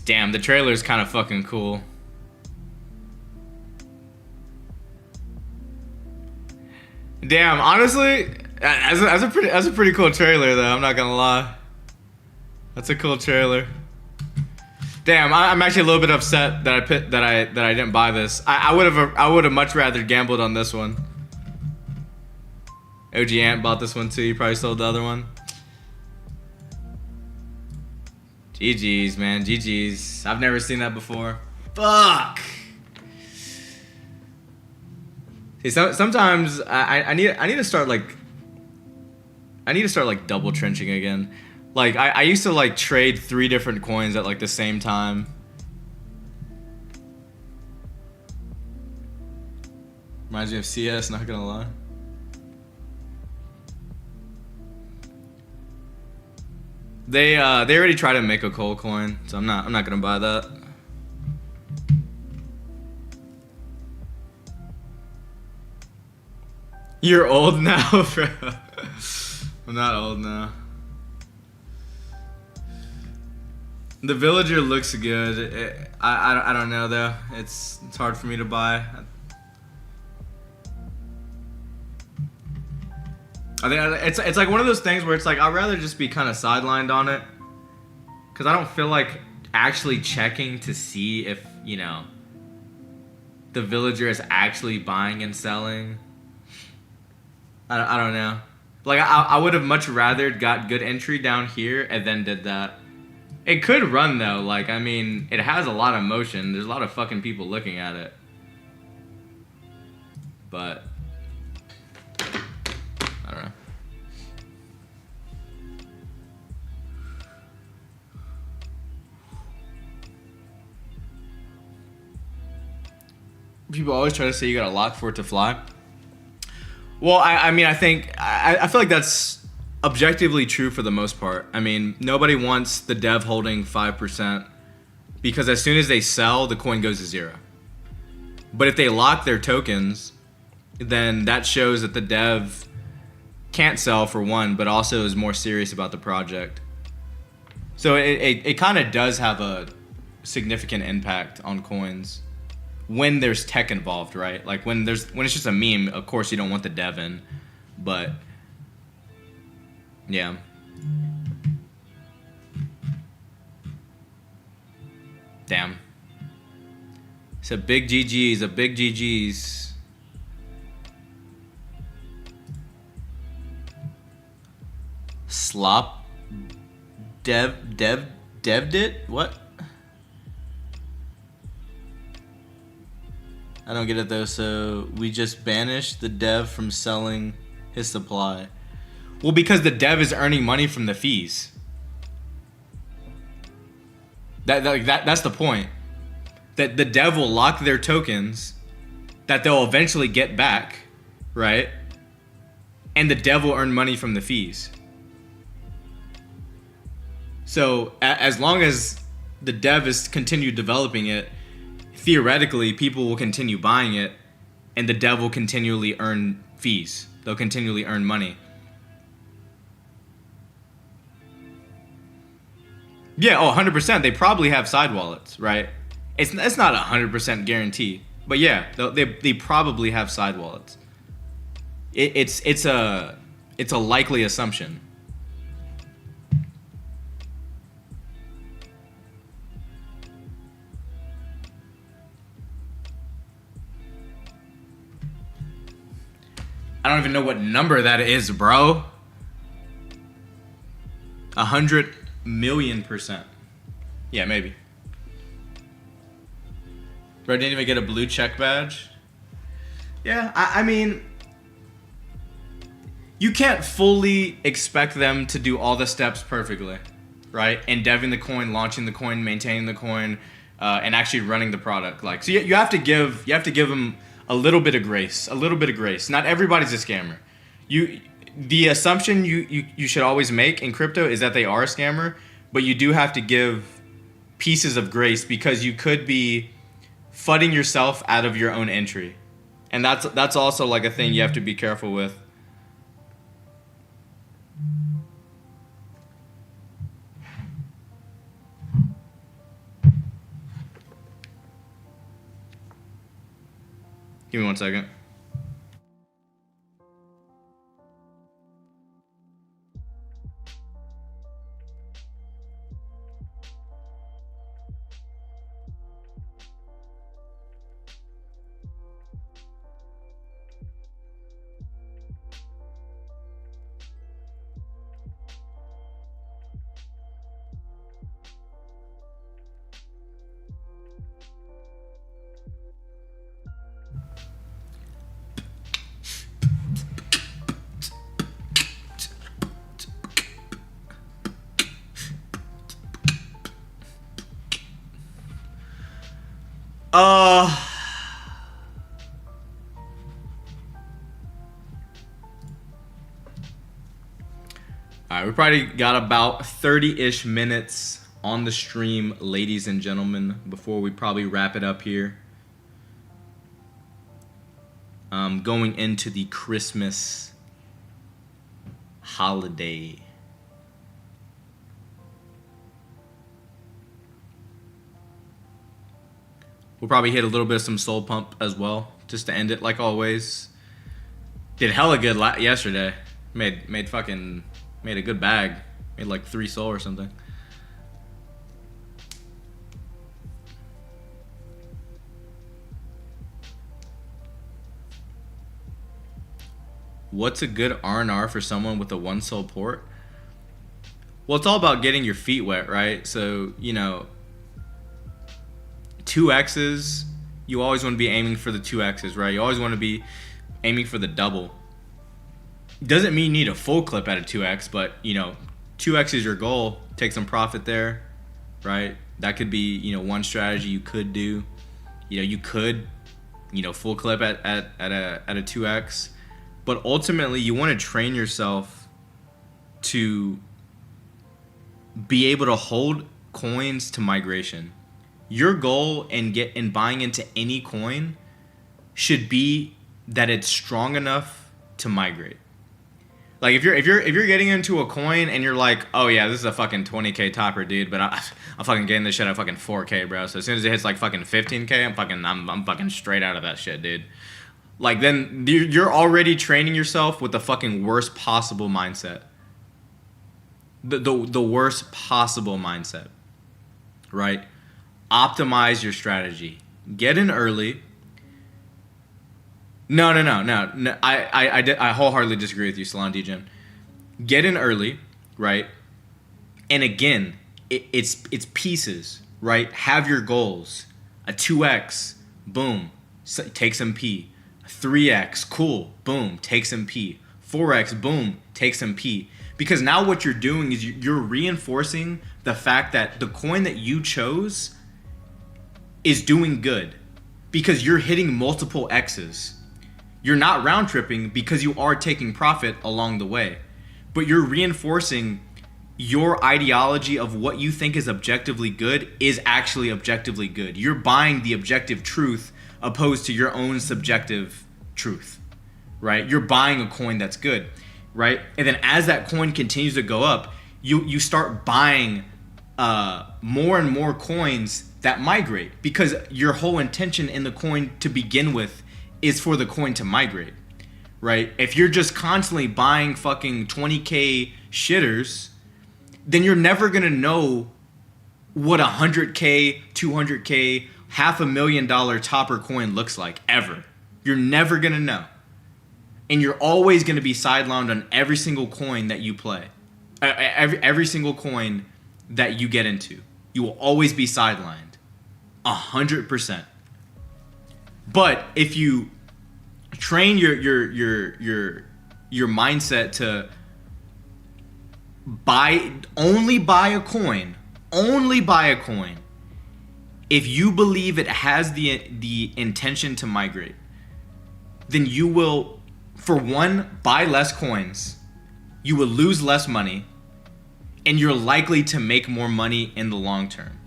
Damn, the trailer is kind of fucking cool. Damn, honestly, that's a pretty cool trailer though. I'm not gonna lie. That's a cool trailer. Damn, I'm actually a little bit upset that I didn't buy this. I would have much rather gambled on this one. OG Ant bought this one too. You probably sold the other one. GG's, man. GG's. I've never seen that before. Fuck. See, sometimes I need to start like double trenching again. Like I used to like trade 3 different coins at like the same time. Reminds me of CS, not gonna lie. They already tried to make a coal coin, so I'm not gonna buy that. You're old now, bro. I'm not old now. The villager looks good. I don't know though. It's hard for me to buy. I think it's like one of those things where it's like I'd rather just be kind of sidelined on it, because I don't feel like actually checking to see if, you know, the villager is actually buying and selling. I don't know. Like I would have much rather got good entry down here and then did that. It could run though. Like, I mean, it has a lot of motion. There's a lot of fucking people looking at it. But I don't know. People always try to say you got to lock for it to fly. Well, I mean, I think I feel like that's objectively true for the most part. I mean, nobody wants the dev holding 5% because as soon as they sell, the coin goes to 0. But if they lock their tokens, then that shows that the dev can't sell, for one, but also is more serious about the project. So it kind of does have a significant impact on coins when there's tech involved, right? Like when it's just a meme, of course you don't want the dev in, but yeah. Damn. It's a big GG's, a big GG's. Slop deved it? What? I don't get it though. So we just banished the dev from selling his supply. Well, because the dev is earning money from the fees. That's the point. That the dev will lock their tokens that they'll eventually get back, right? And the dev will earn money from the fees. So as long as the dev is continue developing it, theoretically people will continue buying it, and the dev will continually earn fees. They'll continually earn money. Yeah, 100%. They probably have side wallets, right? It's not 100% guarantee, but yeah, they probably have side wallets. It's a likely assumption. I don't even know what number that is, bro. 100,000,000%. Yeah, maybe. Bro didn't even get a blue check badge. Yeah, I mean, you can't fully expect them to do all the steps perfectly, right? Endeving the coin, launching the coin, maintaining the coin, and actually running the product. Like, so you have to give them a little bit of grace, Not everybody's a scammer. The assumption you should always make in crypto is that they are a scammer, but you do have to give pieces of grace because you could be fudding yourself out of your own entry. And that's also like a thing you have to be careful with. Give me 1 second. Alright, we probably got about 30-ish minutes on the stream, ladies and gentlemen, before we probably wrap it up here. Going into the Christmas holiday. We'll probably hit a little bit of some soul pump as well, just to end it like always. Did hella good yesterday. Made a good bag. Made like 3 soul or something. What's a good R&R for someone with a 1 soul port? Well, it's all about getting your feet wet, right? So, 2X's, you always want to be aiming for the 2X's, right? You always want to be aiming for the double. Doesn't mean you need a full clip at a 2X, but 2X is your goal. Take some profit there, right? That could be one strategy you could do. You could full clip at a 2X, but ultimately you want to train yourself to be able to hold coins to migration. Your goal in buying into any coin should be that it's strong enough to migrate. Like if you're getting into a coin and you're like, oh yeah, this is a fucking 20K topper, dude, but I'm fucking getting this shit at fucking 4K, bro. So as soon as it hits like fucking 15K, I'm fucking straight out of that shit, dude. Like then you're already training yourself with the fucking worst possible mindset. The worst possible mindset, right? Optimize your strategy. Get in early. No. I wholeheartedly disagree with you, Salon DJ. Get in early, right? And again, it's pieces, right? Have your goals. A 2X, boom, take some P. 3X, cool, boom, take some P. 4X, boom, take some P. Because now what you're doing is you're reinforcing the fact that the coin that you chose is doing good because you're hitting multiple X's. You're not round tripping because you are taking profit along the way, but you're reinforcing your ideology of what you think is objectively good is actually objectively good. You're buying the objective truth opposed to your own subjective truth, right? You're buying a coin that's good, right? And then as that coin continues to go up, you start buying more and more coins that migrate because your whole intention in the coin to begin with is for the coin to migrate, right? If you're just constantly buying fucking 20K shitters, then you're never gonna know what 100K, 200K, $500,000 topper coin looks like ever. You're never gonna know. And you're always gonna be sidelined on every single coin that you play. Every single coin that you get into, you will always be sidelined, 100%. But if you train your mindset to only buy a coin, if you believe it has the intention to migrate, then you will, for one, buy less coins, you will lose less money, and you're likely to make more money in the long term.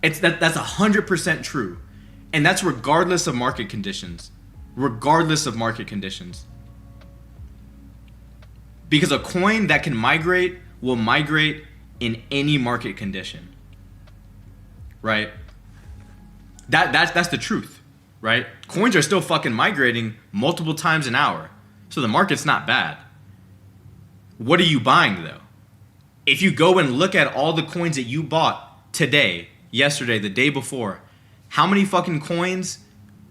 That's 100% true. And that's regardless of market conditions. Because a coin that can migrate will migrate in any market condition. Right? That's the truth, right? Coins are still fucking migrating multiple times an hour. So the market's not bad. What are you buying though? If you go and look at all the coins that you bought today, yesterday, the day before, how many fucking coins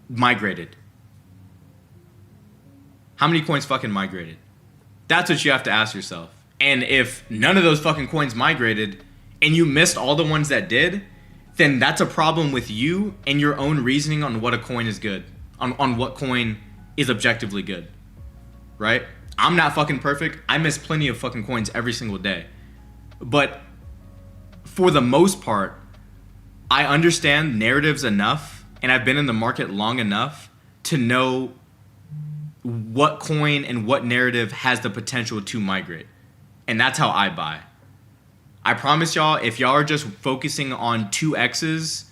migrated? How many coins fucking migrated? That's what you have to ask yourself. And if none of those fucking coins migrated and you missed all the ones that did, then that's a problem with you and your own reasoning on what a coin is good, on what coin is objectively good, right? I'm not fucking perfect. I miss plenty of fucking coins every single day. But for the most part, I understand narratives enough, and I've been in the market long enough to know what coin and what narrative has the potential to migrate. And that's how I buy. I promise y'all, if y'all are just focusing on 2X's,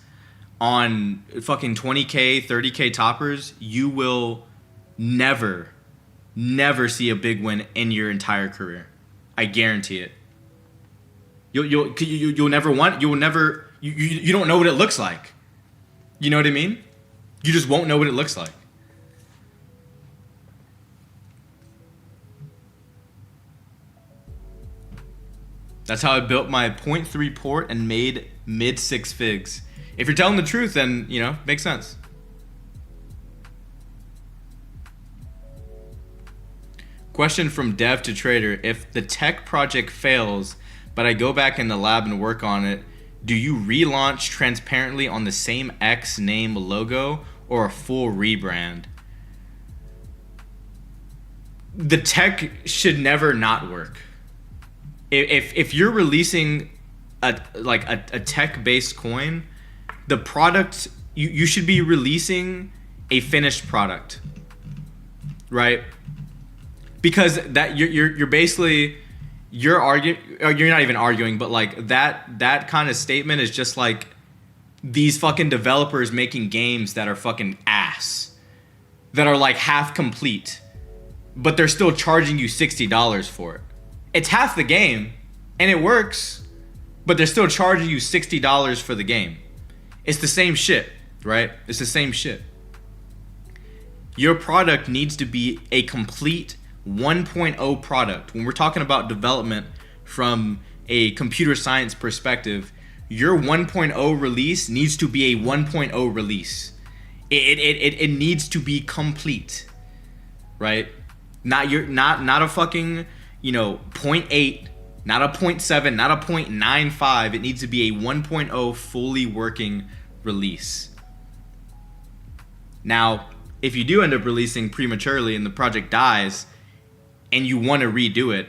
on fucking 20K, 30K toppers, you will never see a big win in your entire career. I guarantee it. You don't know what it looks like. You know what I mean? You just won't know what it looks like. That's how I built my 0.3 port and made mid 6 figs. If you're telling the truth, then, makes sense. Question from dev to trader. If the tech project fails, but I go back in the lab and work on it, do you relaunch transparently on the same X name logo or a full rebrand? The tech should never not work. If you're releasing a tech-based coin, the product, you should be releasing a finished product, right? Because that you're basically you're not even arguing, but like that kind of statement is just like these fucking developers making games that are fucking ass, that are like half complete, but they're still charging you $60 for it. It's half the game, and it works, but they're still charging you $60 for the game. It's the same shit, right? It's the same shit. Your product needs to be a complete 1.0 product. When we're talking about development from a computer science perspective, your 1.0 release needs to be a 1.0 release. It needs to be complete, right? Not a fucking 0.8, not a 0.7, not a 0.95. It needs to be a 1.0 fully working release. Now, if you do end up releasing prematurely and the project dies and you want to redo it,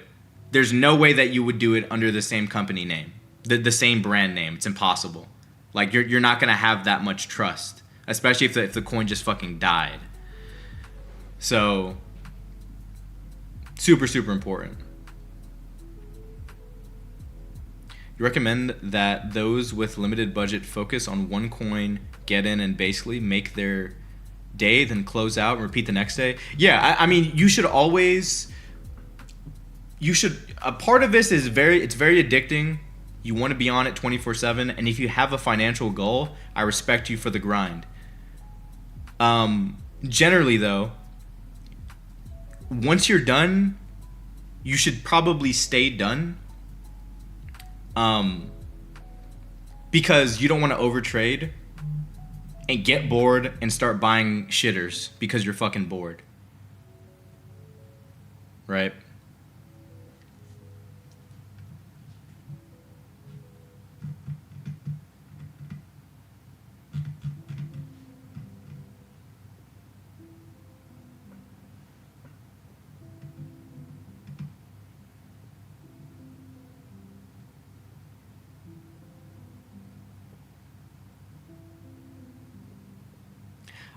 there's no way that you would do it under the same company name, the same brand name. It's impossible. Like you're not gonna have that much trust, especially if the coin just fucking died. So super, super important. You recommend that those with limited budget focus on one coin, get in, and basically make their day, then close out and repeat the next day? Yeah, I mean, you should always... A part of this is it's very addicting. You want to be on it 24/7, and if you have a financial goal, I respect you for the grind. Generally, though, once you're done, you should probably stay done. Because you don't want to overtrade and get bored and start buying shitters because you're fucking bored. Right?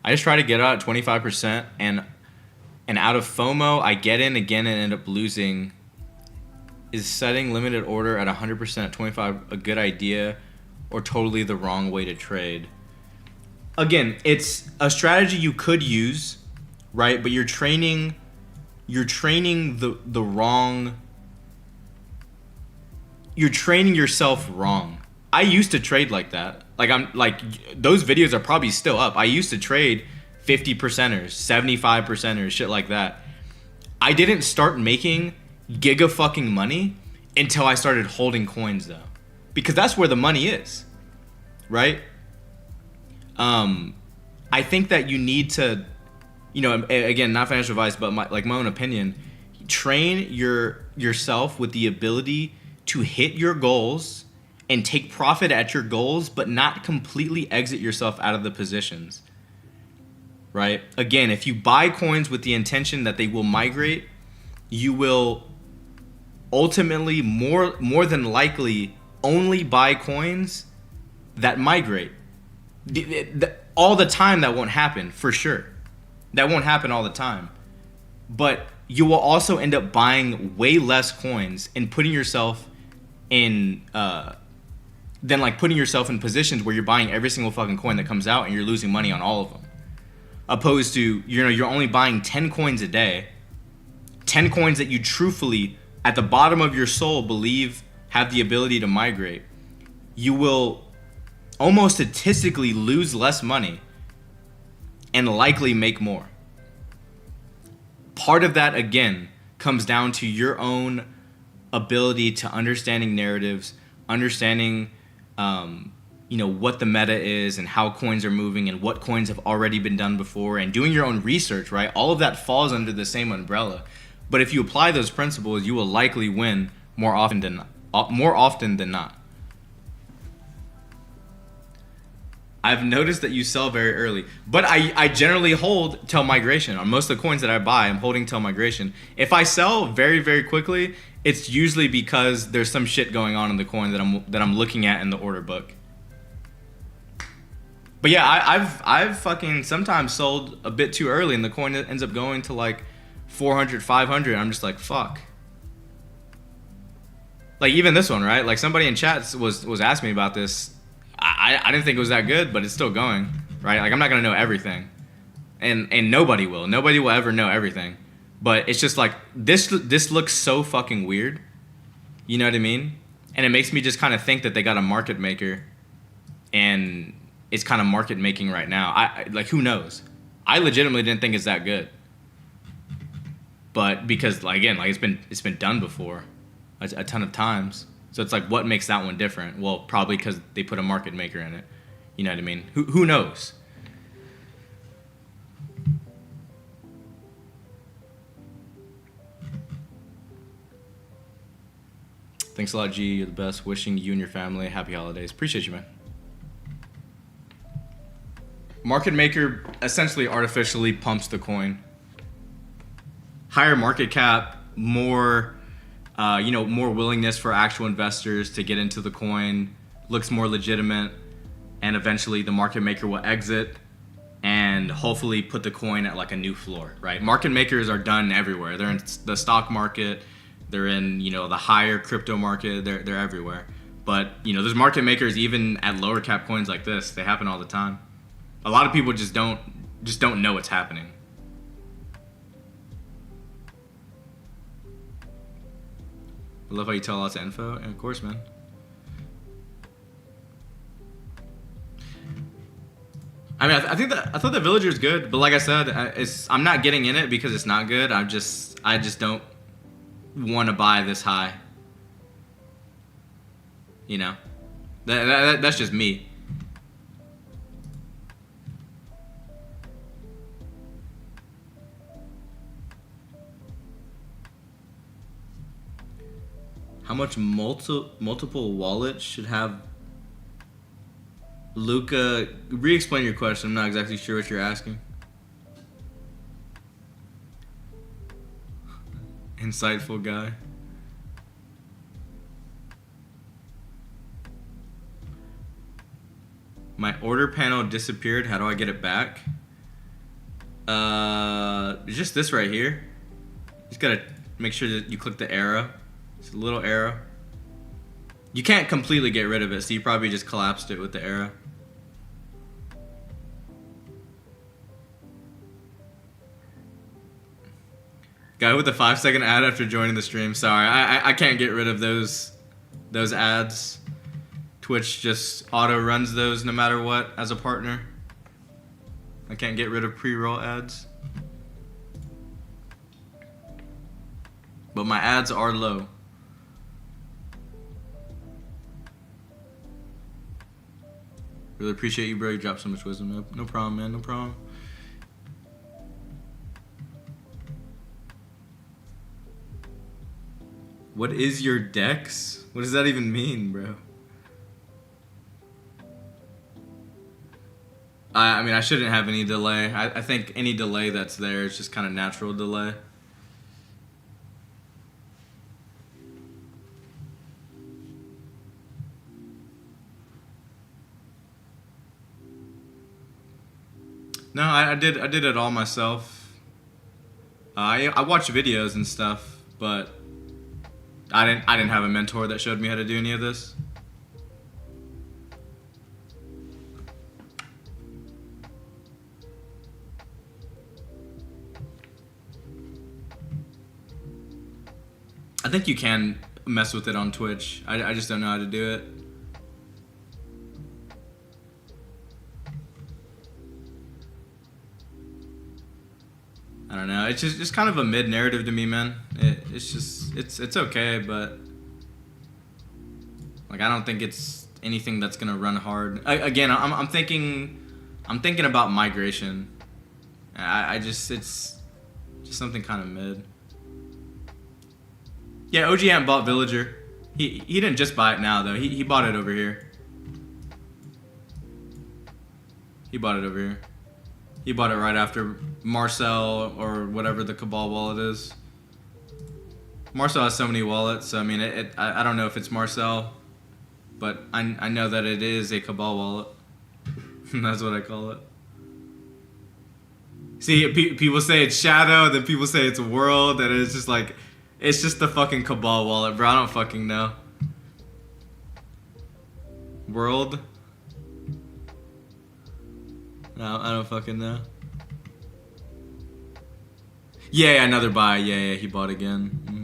I just try to get out at 25%, and out of FOMO, I get in again and end up losing. Is setting limited order at 100% at 25 a good idea, or totally the wrong way to trade? Again, it's a strategy you could use, right? But you're training the wrong. You're training yourself wrong. I used to trade like that. Those videos are probably still up. I used to trade 50 percenters, 75 percenters, shit like that. I didn't start making giga fucking money until I started holding coins, though, because that's where the money is, right? I think that you need to, again, not financial advice, but my own opinion, train yourself with the ability to hit your goals and take profit at your goals, but not completely exit yourself out of the positions, right? Again, if you buy coins with the intention that they will migrate, you will ultimately more than likely only buy coins that migrate. All the time that won't happen, for sure. That won't happen all the time. But you will also end up buying way less coins and putting yourself in putting yourself in positions where you're buying every single fucking coin that comes out and you're losing money on all of them. Opposed to, you're only buying 10 coins a day, 10 coins that you truthfully, at the bottom of your soul, believe have the ability to migrate. You will almost statistically lose less money and likely make more. Part of that, again, comes down to your own ability to understanding narratives, understanding what the meta is and how coins are moving and what coins have already been done before, and doing your own research, right? All of that falls under the same umbrella. But if you apply those principles, you will likely win more often than not. I've noticed that you sell very early, but I generally hold till migration. On most of the coins that I buy, I'm holding till migration. If I sell very, very quickly, it's usually because there's some shit going on in the coin that I'm looking at in the order book. But yeah, I've fucking sometimes sold a bit too early, and the coin ends up going to like 400, 500. I'm just like, fuck. Like even this one, right? Like somebody in chat was asking me about this. I didn't think it was that good, but it's still going, right? Like I'm not gonna know everything, and nobody will. Nobody will ever know everything. But it's just like this looks so fucking weird. You know what I mean? And it makes me just kind of think that they got a market maker, and it's kind of market making right now. I like, who knows? I legitimately didn't think it's that good. But because again, it's been done before a ton of times. So it's like, what makes that one different? Well, probably because they put a market maker in it. You know what I mean? Who knows? Thanks a lot, G. You're the best. Wishing you and your family happy holidays. Appreciate you, man. Market maker essentially artificially pumps the coin. Higher market cap, more willingness for actual investors to get into the coin, looks more legitimate, and eventually the market maker will exit and hopefully put the coin at like a new floor, right? Market makers are done everywhere. They're in the stock market, they're in, the higher crypto market, they're everywhere. But, there's market makers even at lower cap coins like this. They happen all the time. A lot of people just don't know what's happening. I love how you tell lots of info. Yeah, of course, man. I mean, I thought the Villager is good, but like I said, I'm not getting in it because it's not good. I just don't want to buy this high. That's just me. How much multiple wallets should have? Luca, re-explain your question. I'm not exactly sure what you're asking. Insightful guy. My order panel disappeared. How do I get it back? Just this right here. Just gotta make sure that you click the arrow. It's a little arrow. You can't completely get rid of it, so you probably just collapsed it with the arrow. Guy with the 5-second ad after joining the stream. Sorry, I can't get rid of those ads. Twitch just auto runs those no matter what as a partner. I can't get rid of pre-roll ads. But my ads are low. Really appreciate you, bro. You dropped so much wisdom. No problem, man. No problem. What is your dex? What does that even mean, bro? I mean, I shouldn't have any delay. I think any delay that's there is just kind of natural delay. No, I did it all myself. I watched videos and stuff, but I didn't have a mentor that showed me how to do any of this. I think you can mess with it on Twitch. I just don't know how to do it. I don't know. It's just kind of a mid narrative to me, man. It's okay, but like I don't think it's anything that's gonna run hard. Again, I'm thinking about migration. It's just something kind of mid. Yeah, OG Amp bought Villager. He didn't just buy it now though. He bought it over here. He bought it over here. He bought it right after Marcel or whatever the Cabal wallet is. Marcel has so many wallets, so I mean, I don't know if it's Marcel, but I know that it is a Cabal wallet. That's what I call it. See, people say it's Shadow, then people say it's World, and it's just like, it's just the fucking Cabal wallet, bro. I don't fucking know. World? No, I don't fucking know. Yeah, another buy. Yeah, he bought again. Mm-hmm.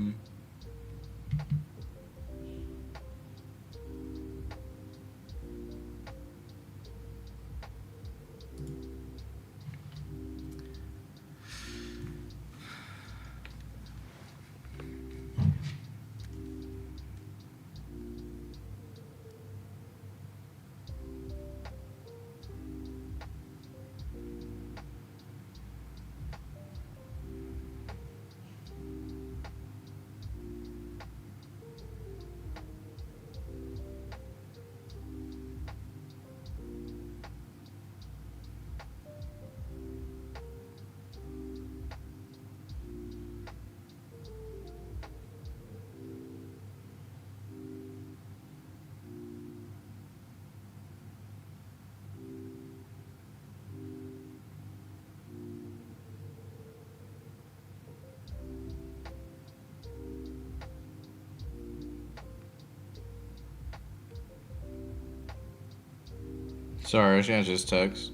Sorry, I was gonna just text.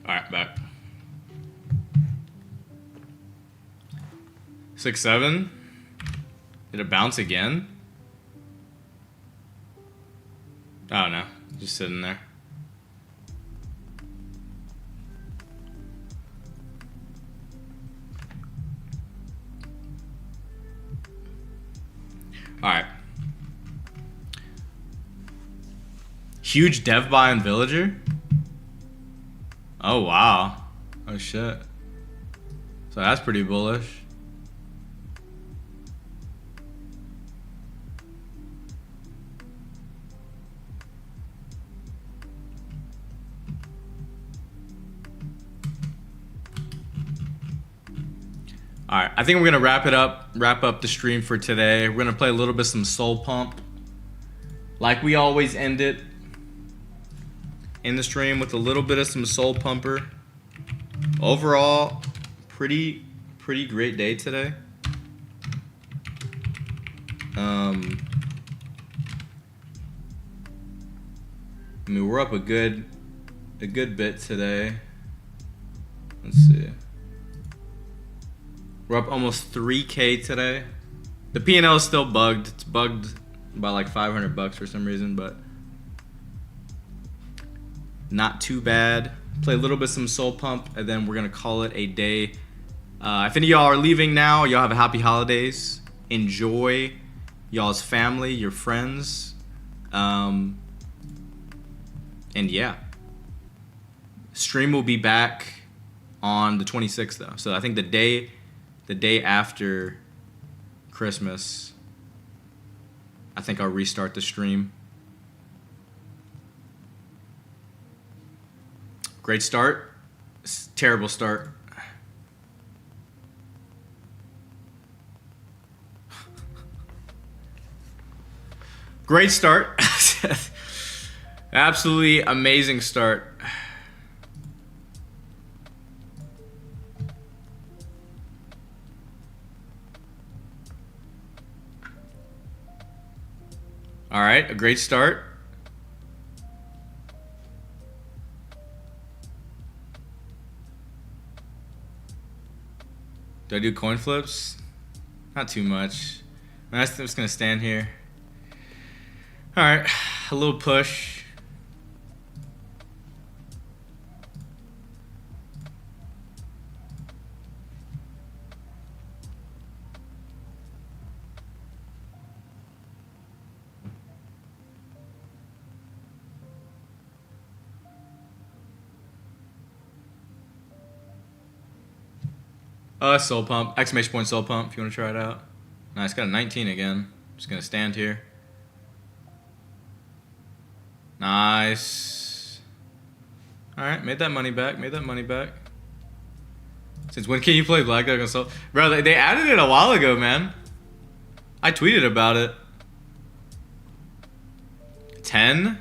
Alright, back. 6-7. Did it bounce again? Oh no, just sitting there. Alright. Huge dev buy on Villager? Oh wow. Oh shit. So that's pretty bullish. All right, I think we're gonna wrap up the stream for today. We're gonna play a little bit some Soul Pump, like we always end it in the stream with a little bit of some Soul Pumper. Overall, pretty great day today. I mean, we're up a good bit today. Let's see. We're up almost 3K today. The P&L is still bugged. It's bugged by like $500 for some reason, but not too bad. Play a little bit some Soul Pump, and then we're gonna call it a day. If any of y'all are leaving now, y'all have a happy holidays. Enjoy y'all's family, your friends, and yeah. Stream will be back on the 26th though. So I think the day after Christmas, I think I'll restart the stream. Great start. Terrible start. Great start. Absolutely amazing start. All right, a great start. Do I do coin flips? Not too much. I'm just gonna stand here. All right, a little push. Soul Pump. Exclamation point Soul Pump if you want to try it out. Nice, got a 19 again. Just gonna stand here. Nice. Alright, made that money back. Since when can you play Black Dog on Soul? Bro, they added it a while ago, man. I tweeted about it. 10?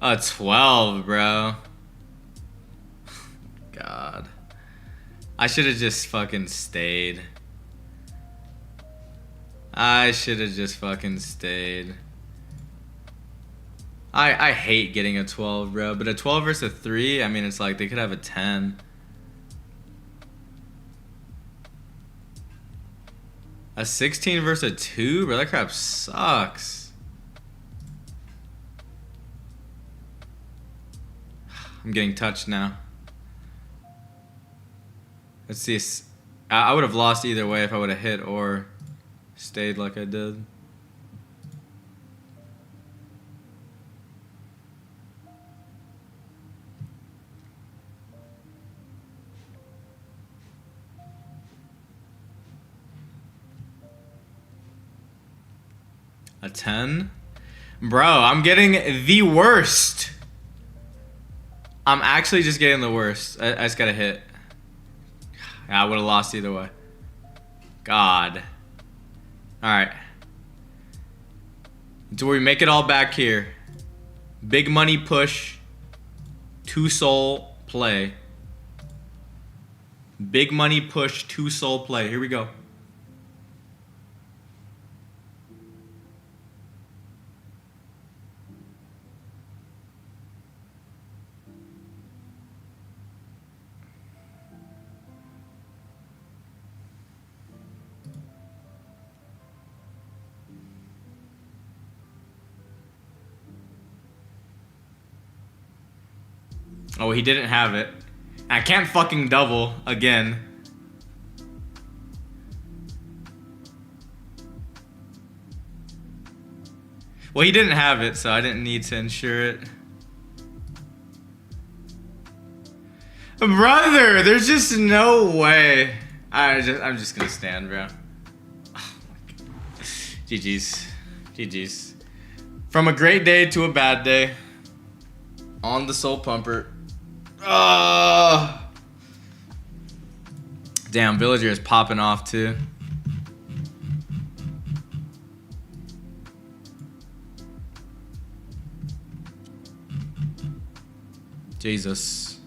12, bro. God. I should have just fucking stayed. I hate getting a 12, bro. But a 12 versus a 3, I mean, it's like they could have a 10. A 16 versus a 2? Bro, that crap sucks. I'm getting touched now. Let's see. I would have lost either way if I would have hit or stayed like I did. A 10? Bro, I'm getting the worst. I'm actually just getting the worst. I just gotta hit. I would have lost either way. God. Alright. Until we make it all back here. Big money push. 2 soul play. Big money push, 2 soul play. Here we go. Oh, he didn't have it. I can't fucking double again. Well, he didn't have it, so I didn't need to insure it. Brother, there's just no way. I'm just gonna stand, bro. Oh my God. GG's. GG's. From a great day to a bad day. On the Soul Pumper. Damn, Villager is popping off too. Jesus.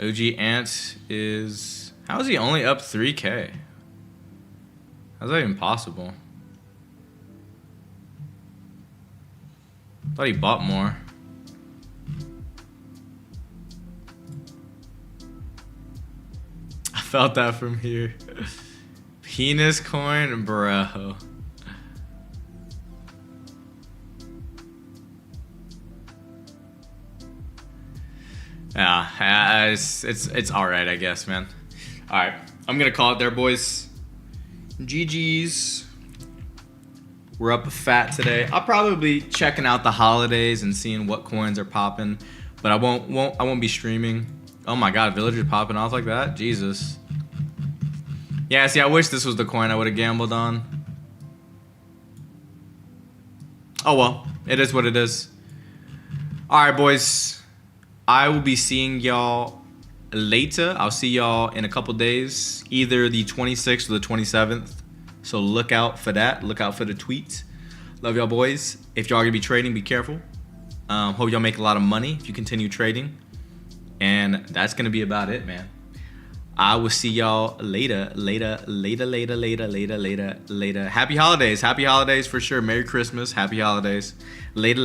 OG Ant is... How is he only up 3K? How's that even possible? Thought he bought more. I felt that from here. Penis coin, bro. Yeah, it's all right, I guess, man. All right, I'm gonna call it there, boys. GG's. We're up fat today. I'll probably be checking out the holidays and seeing what coins are popping, but I won't be streaming. Oh my God, Villager's popping off like that? Jesus. Yeah, see, I wish this was the coin I would have gambled on. Oh well, it is what it is. All right, boys. I will be seeing y'all later. I'll see y'all in a couple days, either the 26th or the 27th. So look out for that. Look out for the tweets. Love y'all, boys. If y'all gonna be trading, be careful. Hope y'all make a lot of money if you continue trading. And that's gonna be about it, man. I will see y'all later. Happy holidays for sure. Merry Christmas. Happy holidays. Later.